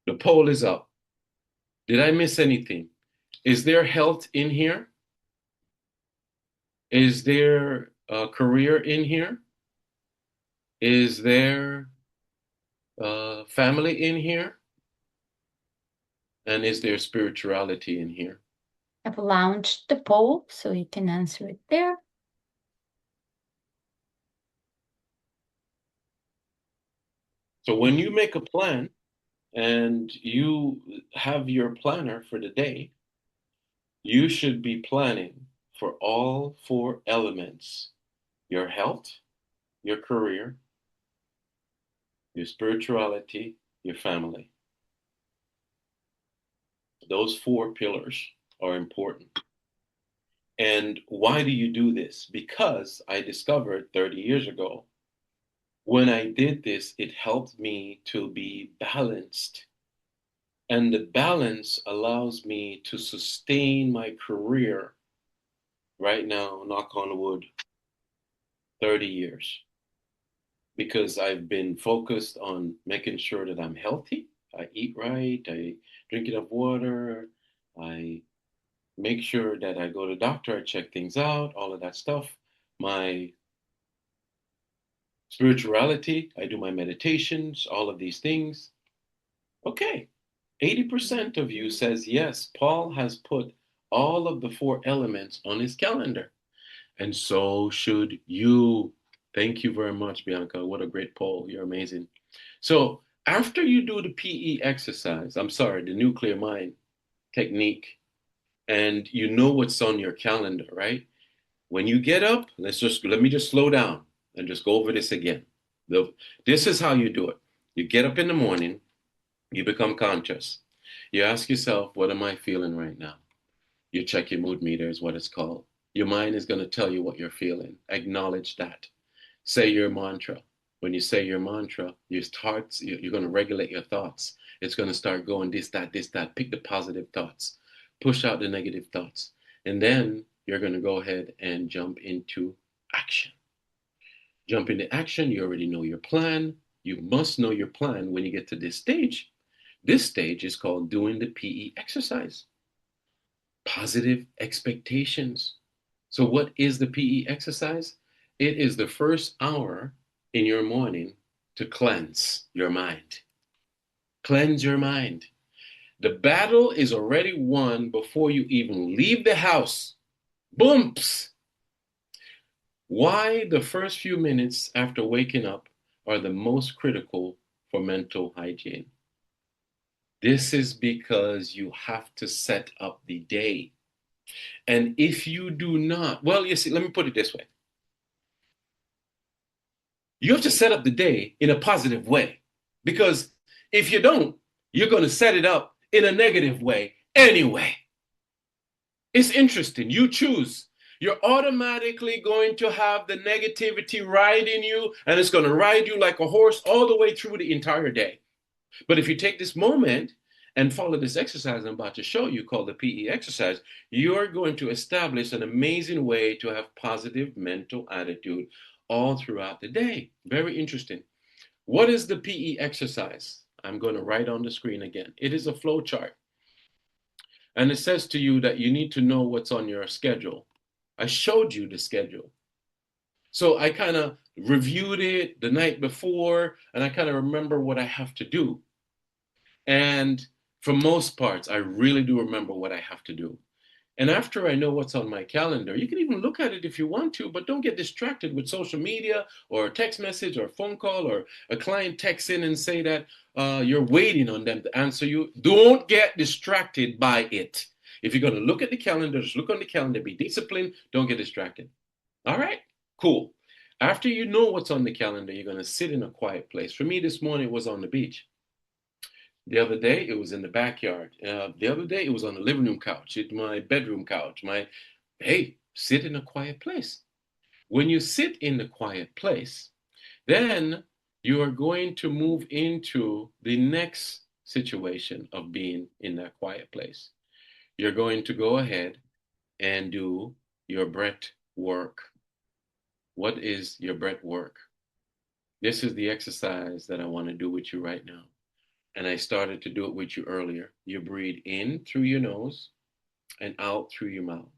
The poll is up. Did I miss anything? Is there health in here? Is there a career in here? Is there family in here? And is there spirituality in here? I've launched the poll, so you can answer it there. So when you make a plan and you have your planner for the day, you should be planning for all four elements: your health, your career, your spirituality, your family. Those four pillars are important. And why do you do this? Because I discovered 30 years ago, when I did this, it helped me to be balanced. And the balance allows me to sustain my career right now, knock on wood, 30 years. Because I've been focused on making sure that I'm healthy. I eat right, I drink enough water, I make sure that I go to the doctor, I check things out, all of that stuff. My spirituality, I do my meditations, all of these things. Okay, 80% of you says yes, Paul has put all of the four elements on his calendar. And so should you. Thank you very much, Bianca. What a great poll. You're amazing. So after you do the PE exercise, I'm sorry, the nuclear mind technique, and you know what's on your calendar, right? When you get up, let me just slow down and just go over this again. This is how you do it. You get up in the morning, you become conscious. You ask yourself, what am I feeling right now? You check your mood meter, is what it's called. Your mind is going to tell you what you're feeling. Acknowledge that. Say your mantra. When you say your mantra, you're going to regulate your thoughts. It's going to start going this, that, this, that. Pick the positive thoughts. Push out the negative thoughts. And then you're going to go ahead and jump into action. Jump into action. You already know your plan. You must know your plan when you get to this stage. This stage is called doing the PE exercise. Positive expectations. So, what is the PE exercise? It is the first hour in your morning to cleanse your mind. Cleanse your mind. The battle is already won before you even leave the house. Boomps! Why the first few minutes after waking up are the most critical for mental hygiene? This is because you have to set up the day. And if you do not, well, you see, let me put it this way. You have to set up the day in a positive way. Because if you don't, you're going to set it up in a negative way anyway. It's interesting. You choose. You're automatically going to have the negativity riding you, and it's going to ride you like a horse all the way through the entire day. But if you take this moment and follow this exercise I'm about to show you called the PE exercise, you're going to establish an amazing way to have positive mental attitude all throughout the day. Very interesting. What is the PE exercise? I'm going to write on the screen again. It is a flow chart. And it says to you that you need to know what's on your schedule. I showed you the schedule. So I kind of reviewed it the night before, and I kind of remember what I have to do. And for most parts, I really do remember what I have to do. And after I know what's on my calendar, you can even look at it if you want to, but don't get distracted with social media or a text message or a phone call or a client texts in and say that you're waiting on them to answer you. Don't get distracted by it. If you're going to look at the calendar, just look on the calendar, be disciplined, don't get distracted. All right, cool. After you know what's on the calendar, you're going to sit in a quiet place. For me, this morning it was on the beach. The other day, it was in the backyard. The other day, it was on the living room couch, my bedroom couch. Hey, sit in a quiet place. When you sit in the quiet place, then you are going to move into the next situation of being in that quiet place. You're going to go ahead and do your breath work. What is your breath work? This is the exercise that I want to do with you right now. And I started to do it with you earlier. You breathe in through your nose and out through your mouth.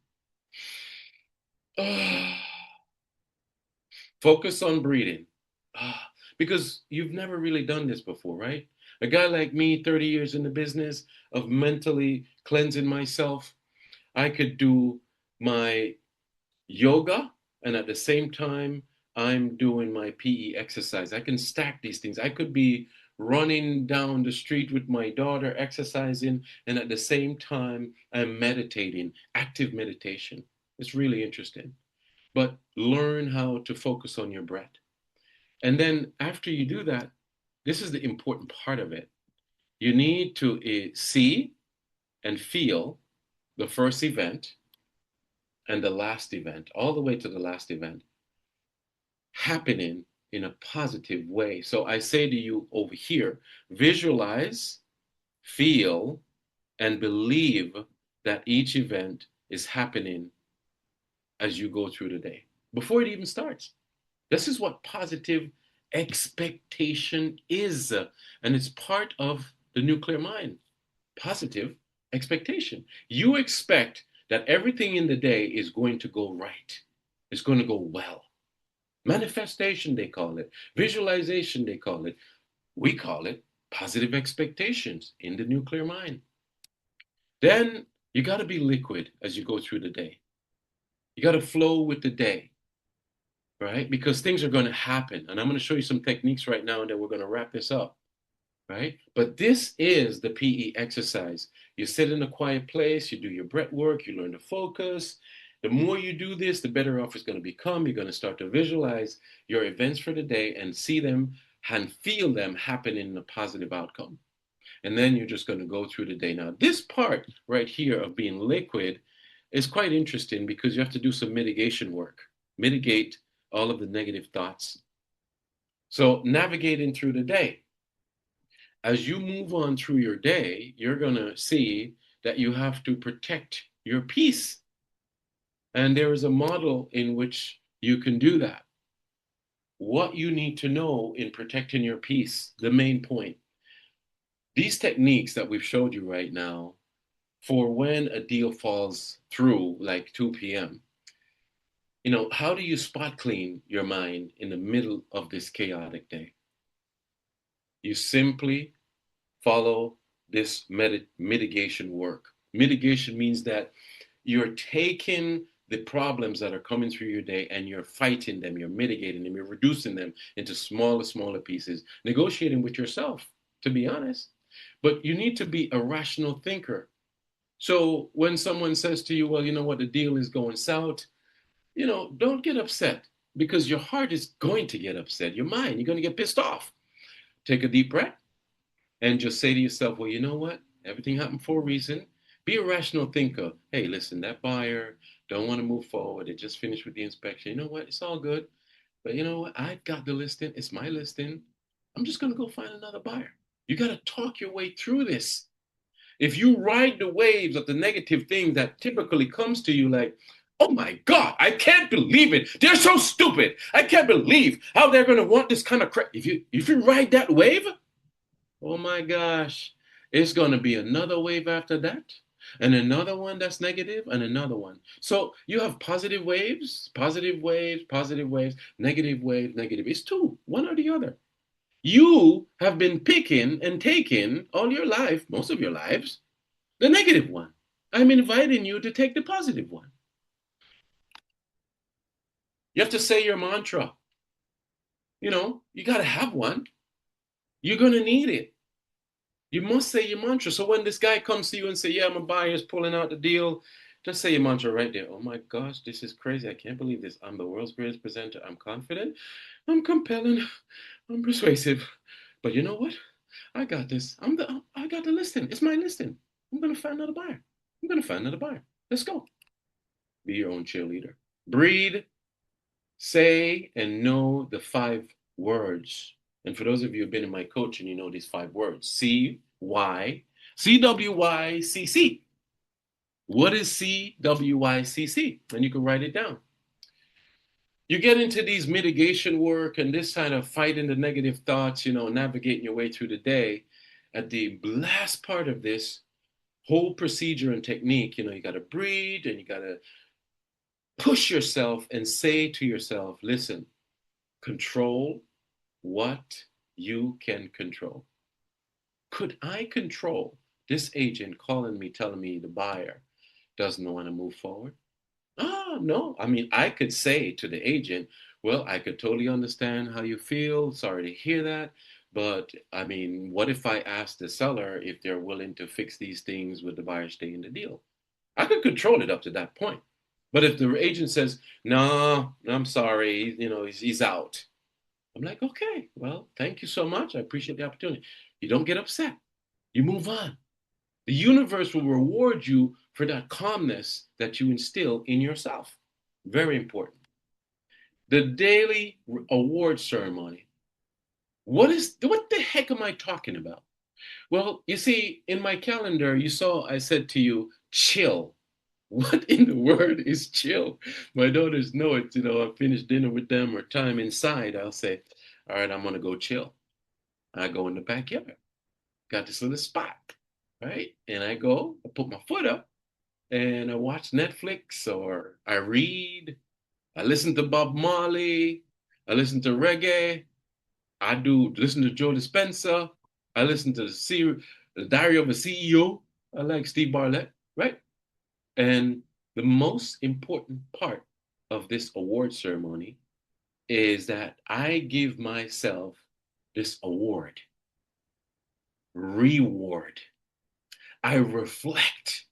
Focus on breathing. because you've never really done this before, right? A guy like me, 30 years in the business of mentally cleansing myself, I could do my yoga, and at the same time I'm doing my PE exercise. I can stack these things. I could be running down the street with my daughter exercising, and at the same time I'm meditating, active meditation. It's really interesting. But learn how to focus on your breath. And then after you do that, this is the important part of it. You need to see and feel the first event and the last event, all the way to the last event, happening in a positive way. So I say to you over here, visualize, feel, and believe that each event is happening as you go through the day before it even starts. This is what positive expectation is, and it's part of the nuclear mind. Positive expectation. You expect that everything in the day is going to go right, it's going to go well. Manifestation, they call it. Visualization, they call it. We call it positive expectations in the nuclear mind. Then you got to be liquid as you go through the day. You got to flow with the day, right? Because things are going to happen. And I'm going to show you some techniques right now, and then we're going to wrap this up, right? But this is the PE exercise. You sit in a quiet place, you do your breath work, you learn to focus. The more you do this, the better off it's going to become. You're going to start to visualize your events for the day and see them and feel them happen in a positive outcome. And then you're just going to go through the day. Now, this part right here of being liquid is quite interesting because you have to do some mitigation work, mitigate all of the negative thoughts. So, navigating through the day. As you move on through your day, you're going to see that you have to protect your peace. And there is a model in which you can do that. What you need to know in protecting your peace, the main point. These techniques that we've showed you right now, for when a deal falls through, like 2 p.m., how do you spot clean your mind in the middle of this chaotic day? You simply follow this mitigation work. Mitigation means that you're taking the problems that are coming through your day and you're fighting them, you're mitigating them, you're reducing them into smaller pieces, negotiating with yourself, to be honest. But you need to be a rational thinker. So when someone says to you, well, you know what, the deal is going south, don't get upset because your heart is going to get upset. Your mind, you're going to get pissed off. Take a deep breath and just say to yourself, well, you know what? Everything happened for a reason. Be a rational thinker. Hey, listen, that buyer don't want to move forward. They just finished with the inspection. You know what? It's all good. But you know what? I've got the listing. It's my listing. I'm just going to go find another buyer. You got to talk your way through this. If you ride the waves of the negative thing that typically comes to you like, oh my God, I can't believe it. They're so stupid. I can't believe how they're going to want this kind of crap. If you ride that wave, oh my gosh, it's going to be another wave after that, and another one that's negative, and another one. So you have positive waves, positive waves, positive waves, negative wave, negative. It's two, one or the other. You have been picking and taking all your life, most of your lives, the negative one. I'm inviting you to take the positive one. You have to say your mantra. You got to have one. You're going to need it. You must say your mantra. So when this guy comes to you and say, yeah, my buyer's pulling out the deal, just say your mantra right there. Oh my gosh, this is crazy. I can't believe this. I'm the world's greatest presenter. I'm confident. I'm compelling. I'm persuasive. But you know what? I got this. I got the listing. It's my listing. I'm going to find another buyer. I'm going to find another buyer. Let's go. Be your own cheerleader. Breathe, say, and know the 5 words. And for those of you who've been in my coaching, you know these 5 words. CWYCC. What is CWYCC? And you can write it down. You get into these mitigation work and this kind of fighting the negative thoughts, navigating your way through the day. At the last part of this whole procedure and technique, you got to breathe and you got to push yourself and say to yourself, listen, control, what you can control. Could I control this agent calling me, telling me the buyer doesn't want to move forward? Ah, no. I mean, I could say to the agent, well, I could totally understand how you feel. Sorry to hear that. But I mean, what if I ask the seller if they're willing to fix these things with the buyer staying in the deal? I could control it up to that point. But if the agent says, no, I'm sorry, he's out. I'm like, okay, well, thank you so much. I appreciate the opportunity. You don't get upset. You move on. The universe will reward you for that calmness that you instill in yourself. Very important. The daily award ceremony. What the heck am I talking about? Well, you see, in my calendar, you saw I said to you, chill. What in the world is chill? My daughters know it. I finish dinner with them or time inside. I'll say, all right, I'm gonna go chill. I go in the backyard. Got this little spot, right? And I go, I put my foot up and I watch Netflix or I read. I listen to Bob Marley. I listen to reggae. I do listen to Joe Dispenza. I listen to the Diary of a CEO. I like Steve Bartlett, right? And the most important part of this award ceremony is that I give myself this award, reward. I reflect.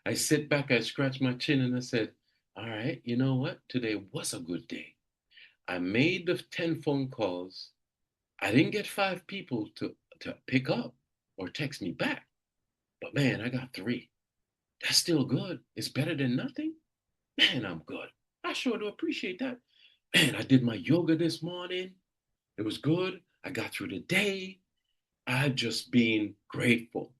I sit back, I scratch my chin, and I said, all right, you know what? Today was a good day. I made the 10 phone calls. I didn't get 5 people to pick up or text me back. But man, I got 3. That's still good. It's better than nothing. Man, I'm good. I sure do appreciate that. Man, I did my yoga this morning. It was good. I got through the day. I've just been grateful.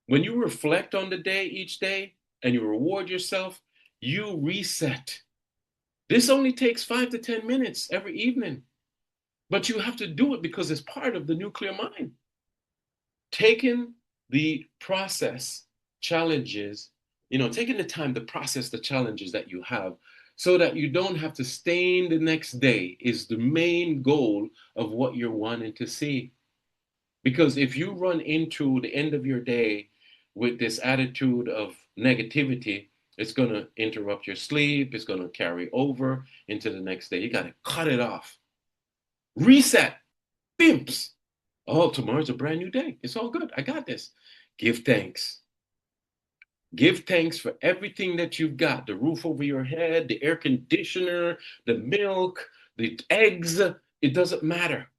When you reflect on the day each day and you reward yourself, you reset. This only takes 5 to 10 minutes every evening, but you have to do it because it's part of the nuclear mind. Taking the process challenges, taking the time to process the challenges that you have so that you don't have to stain the next day is the main goal of what you're wanting to see. Because if you run into the end of your day with this attitude of negativity, it's going to interrupt your sleep. It's going to carry over into the next day. You got to cut it off. Reset. Bimps. Oh, tomorrow's a brand new day. It's all good. I got this. Give thanks. Give thanks for everything that you've got, the roof over your head, the air conditioner, the milk, the eggs. It doesn't matter.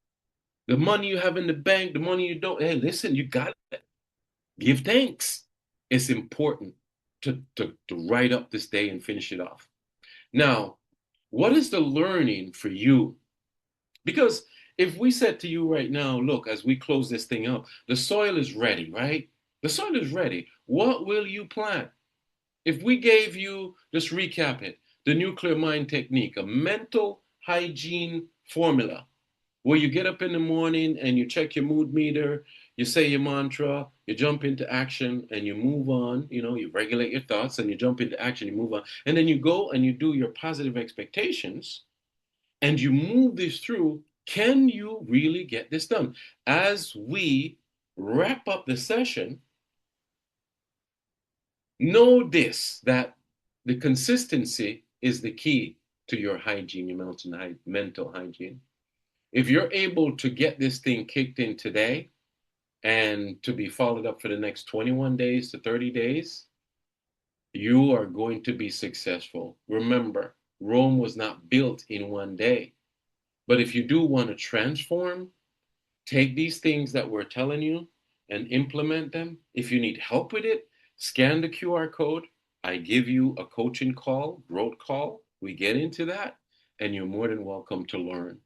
The money you have in the bank, the money you don't. Hey, listen, you got it. Give thanks. It's important to write up this day and finish it off. Now, what is the learning for you? Because if we said to you right now, look, as we close this thing up, the soil is ready, right? The soil is ready. What will you plant? If we gave you, just recap it, the nuclear mind technique, a mental hygiene formula, where you get up in the morning and you check your mood meter, you say your mantra, you jump into action and you move on, you regulate your thoughts and you jump into action, you move on. And then you go and you do your positive expectations and you move this through. Can you really get this done? As we wrap up the session, know this, that the consistency is the key to your hygiene, your mental hygiene. If you're able to get this thing kicked in today and to be followed up for the next 21 days to 30 days, you are going to be successful. Remember, Rome was not built in one day. But if you do want to transform, take these things that we're telling you and implement them. If you need help with it, scan the QR code. I give you a coaching call, growth call. We get into that, and you're more than welcome to learn.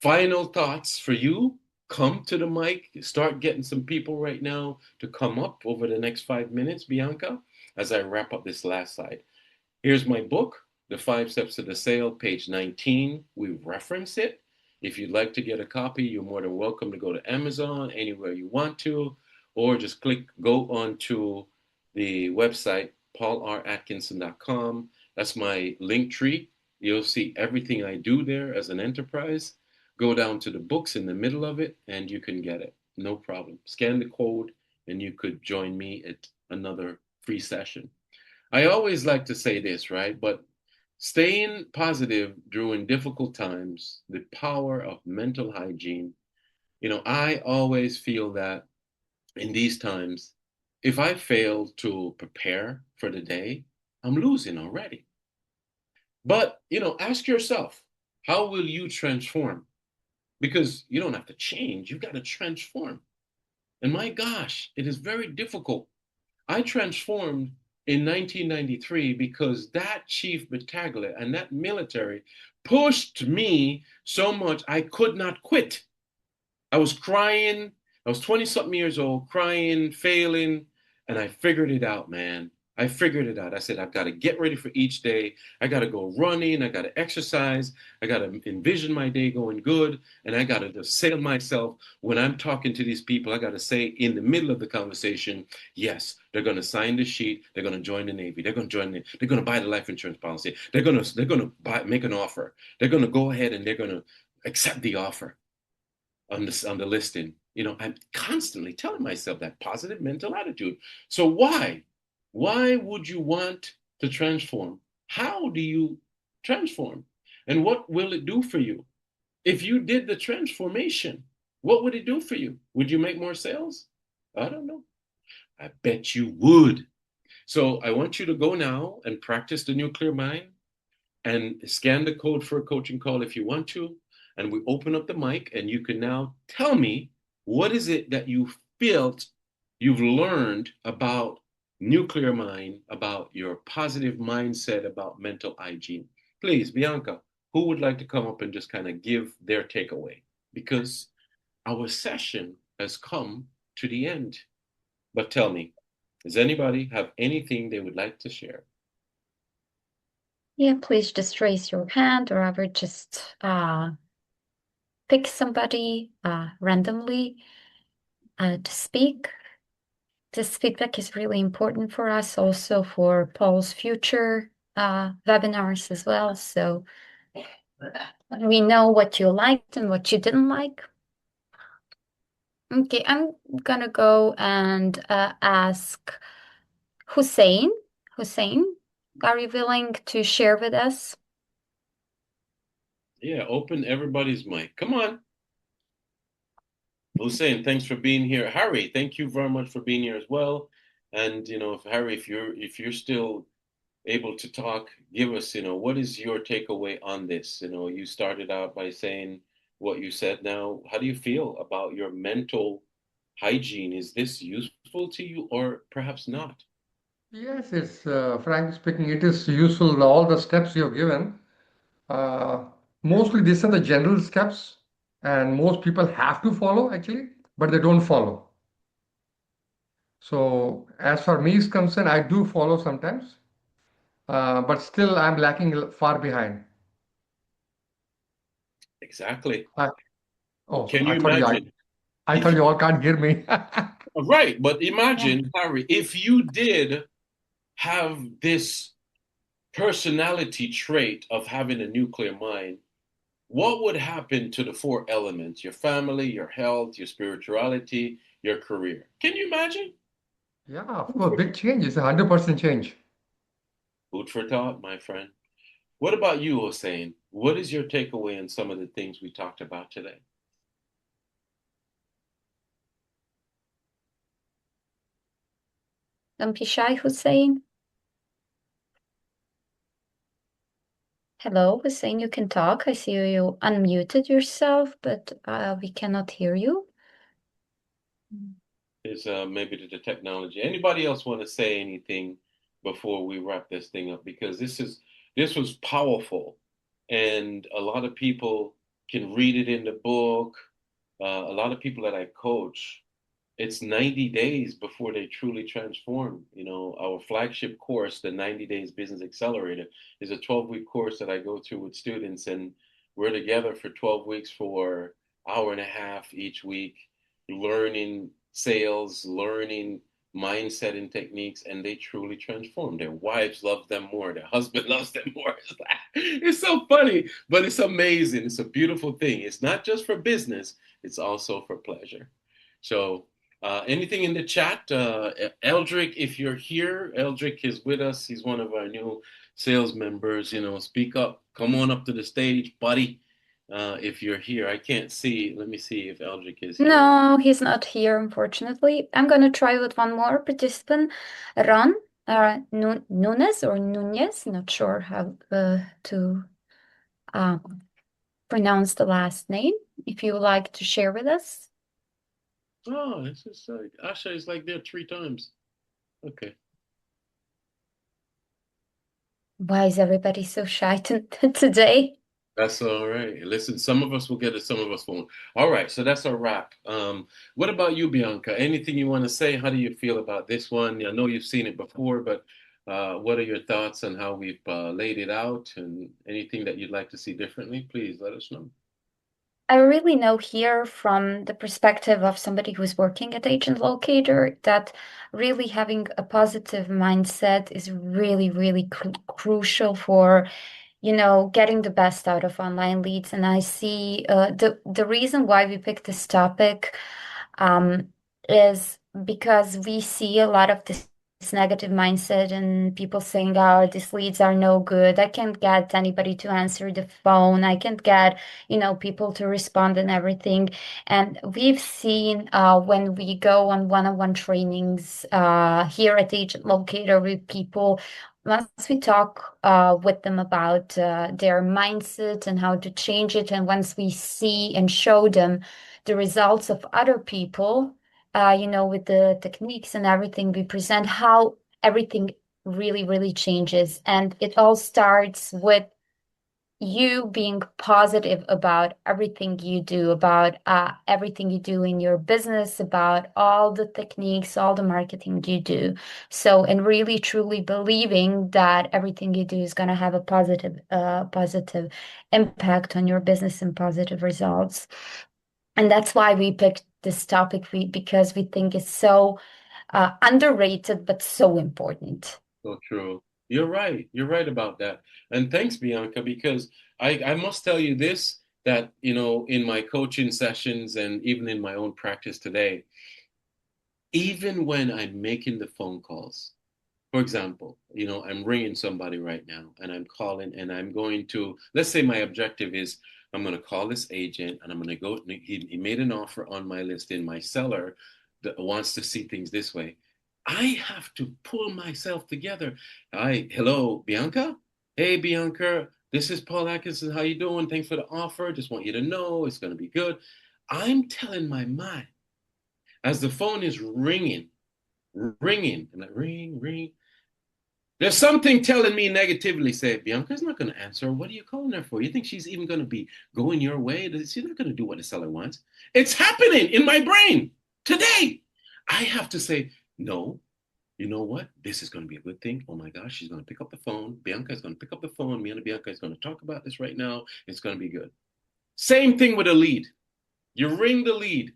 Final thoughts for you. Come to the mic. Start getting some people right now to come up over the next 5 minutes, Bianca, as I wrap up this last slide. Here's my book, The 5 Steps to the Sale, page 19. We reference it. If you'd like to get a copy, you're more than welcome to go to Amazon, anywhere you want to, or just go on to the website, paularatkinson.com. That's my link tree. You'll see everything I do there as an enterprise. Go down to the books in the middle of it and you can get it. No problem. Scan the code and you could join me at another free session. I always like to say this, right? But staying positive during difficult times, the power of mental hygiene. I always feel that in these times, if I fail to prepare for the day, I'm losing already. But, ask yourself, how will you transform? Because you don't have to change, you've got to transform. And my gosh, it is very difficult. I transformed in 1993 because that Chief Battaglia and that military pushed me so much I could not quit. I was crying. I was 20 something years old, crying, failing, and I figured it out, man. I figured it out. I said, I've got to get ready for each day. I got to go running. I got to exercise. I got to envision my day going good. And I got to just say to myself, when I'm talking to these people, I got to say in the middle of the conversation, yes, they're going to sign the sheet. They're going to join the Navy. They're going to they're going to buy the life insurance policy. They're going to make an offer. They're going to go ahead and they're going to accept the offer on the listing. I'm constantly telling myself that positive mental attitude. So why would you want to transform? How do you transform? And what will it do for you? If you did the transformation, what would it do for you? Would you make more sales? I don't know. I bet you would. So I want you to go now and practice the nuclear mind and scan the code for a coaching call if you want to. And we open up the mic and you can now tell me what is it that you felt you've learned about nuclear mind, about your positive mindset, about mental hygiene. Please, Bianca, who would like to come up and just kind of give their takeaway? Because our session has come to the end. But tell me, does anybody have anything they would like to share? Yeah, please just raise your hand, or I would just pick somebody randomly to speak. This feedback is really important for us, also for Paul's future webinars as well. So we know what you liked and what you didn't like. Okay, I'm gonna go and ask Hussein. Hussein, are you willing to share with us? Yeah, open everybody's mic. Come on. Hussein, thanks for being here. Harry, thank you very much for being here as well. And if Harry, if you're still able to talk, give us, what is your takeaway on this? You started out by saying what you said. Now, how do you feel about your mental hygiene? Is this useful to you or perhaps not? Yes, it's frankly speaking, it is useful. All the steps you have given. Uh, Mostly these are the general steps, and most people have to follow actually, but they don't follow. So as far me is concerned, I do follow sometimes, but still I'm lacking far behind. Exactly. I, oh, Can I you thought you, imagine I if thought you all can't hear me. right, but Yeah. imagine, Harry, if you did have this personality trait of having a nuclear mind, what would happen to the four elements: your family, your health, your spirituality, your career? Can you imagine? Yeah, of course, big change. It's 100% change. Food for thought, my friend. What about you, Hossein? What is your takeaway on some of the things we talked about today? Don't be shy, Hussein. Hello, Hussein, you can talk. I see you unmuted yourself, but we cannot hear you. Is maybe the technology. Anybody else want to say anything before we wrap this thing up? Because this was powerful, and a lot of people can read it in the book. A lot of people that I coach, it's 90 days before they truly transform. Our flagship course, the 90 Days Business Accelerator, is a 12-week course that I go through with students, and we're together for 12 weeks for hour and a half each week, learning sales, learning mindset and techniques, and they truly transform. Their wives love them more. Their husband loves them more. It's so funny, but it's amazing. It's a beautiful thing. It's not just for business, it's also for pleasure. So, anything in the chat? Eldrick, if you're here, Eldrick is with us. He's one of our new sales members. Speak up. Come on up to the stage, buddy. If you're here, I can't see. Let me see if Eldrick is here. No, he's not here, unfortunately. I'm gonna try with one more participant, Ron Nunes or Nunez. Not sure how to uh, pronounce the last name. If you would like to share with us. Oh, this is Asha is like there 3 times. Okay. Why is everybody so shy today? That's all right. Listen, some of us will get it, some of us won't. All right, so that's a wrap. What about you, Bianca? Anything you want to say? How do you feel about this one? I know you've seen it before, but what are your thoughts on how we've laid it out, and anything that you'd like to see differently? Please let us know. I really know here from the perspective of somebody who's working at Agent Locator that really having a positive mindset is really, really crucial for getting the best out of online leads. And I see the reason why we picked this topic um, is because we see a lot of this negative mindset and people saying, "Oh, these leads are no good. I can't get anybody to answer the phone. I can't get, people to respond and everything." And we've seen when we go on one-on-one trainings here at Agent Locator with people, once we talk with them about their mindset and how to change it, and once we see and show them the results of other people, with the techniques and everything we present, how everything really, really changes. And it all starts with you being positive about everything you do, about everything you do in your business, about all the techniques, all the marketing you do. So, and really truly believing that everything you do is going to have a positive impact on your business and positive results. And that's why we picked this topic because we think it's so underrated, but so important. So true. You're right. You're right about that. And thanks, Bianca, because I must tell you this, that, in my coaching sessions and even in my own practice today, even when I'm making the phone calls, for example, I'm ringing somebody right now and I'm calling and I'm going to, let's say my objective is I'm going to call this agent and I'm going to go, he made an offer on my list in my seller that wants to see things this way. I have to pull myself together. Hello, Bianca? Hey, Bianca, this is Paul Atkinson. How you doing? Thanks for the offer. Just want you to know it's going to be good. I'm telling my mind as the phone is ringing, and like ring, ring. There's something telling me negatively, say, Bianca's not going to answer. What are you calling her for? You think she's even going to be going your way? She's not going to do what the seller wants. It's happening in my brain today. I have to say, no, you know what? This is going to be a good thing. Oh my gosh, she's going to pick up the phone. Bianca is going to pick up the phone. Me and Bianca is going to talk about this right now. It's going to be good. Same thing with a lead. You ring the lead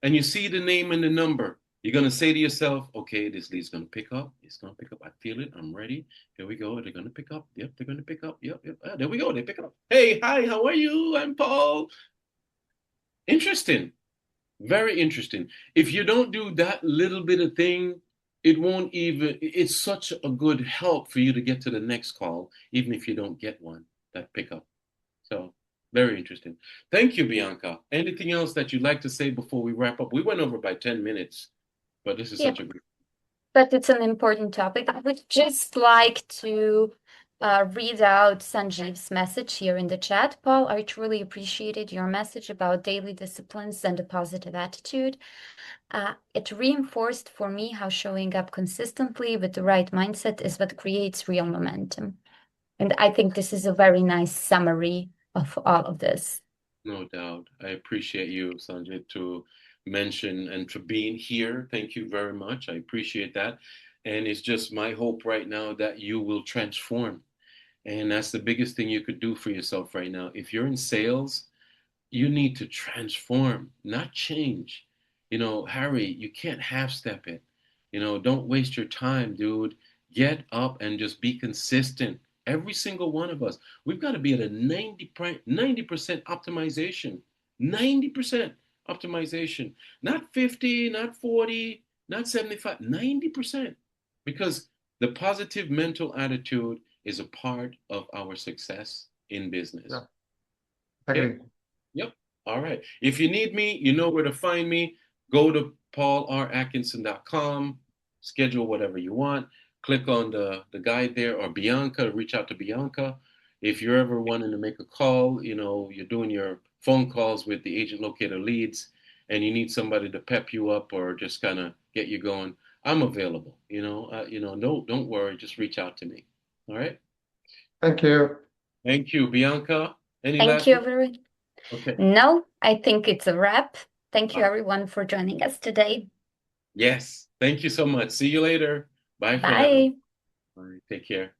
and you see the name and the number. You're going to say to yourself, okay, this lead's going to pick up. It's going to pick up. I feel it. I'm ready. Here we go. They're going to pick up. Yep, they're going to pick up. Yep, yep. Ah, there we go. They pick up. Hey, hi, how are you? I'm Paul. Interesting. Very interesting. If you don't do that little bit of thing, it won't even, it's such a good help for you to get to the next call, even if you don't get one, that pickup. So very interesting. Thank you, Bianca. Anything else that you'd like to say before we wrap up? We went over by 10 minutes, but this is Yeah, such a great. but it's an important topic. I would just like to read out Sanjeev's message here in the chat. Paul, I truly appreciated your message about daily disciplines and a positive attitude. It reinforced for me how showing up consistently with the right mindset is what creates real momentum. And I think this is a very nice summary of all of this. No doubt. I appreciate you, Sanjay, to mention and for being here. Thank you very much. I appreciate that. And it's just my hope right now that you will transform. And that's the biggest thing you could do for yourself right now. If you're in sales, you need to transform, not change. Harry, you can't half step it. Don't waste your time, dude. Get up and just be consistent. Every single one of us. We've got to be at a 90% optimization. 90% optimization. Not 50, not 40, not 75, 90%. Because the positive mental attitude is a part of our success in business. Yeah, Okay? agree. Yep. All right. If you need me, you know where to find me. Go to paulatkinson.com, schedule whatever you want. Click on the guide there or Bianca, reach out to Bianca. If you're ever wanting to make a call, you're doing your phone calls with the agent locator leads and you need somebody to pep you up or just kind of get you going, I'm available. Don't worry, just reach out to me. All right. Thank you. Thank you, Bianca. Any Thank last you, words? everyone. Okay. No, I think it's a wrap. Thank you, All right. everyone, for joining us today. Yes. Thank you so much. See you later. Bye for now. Bye. All right. Take care.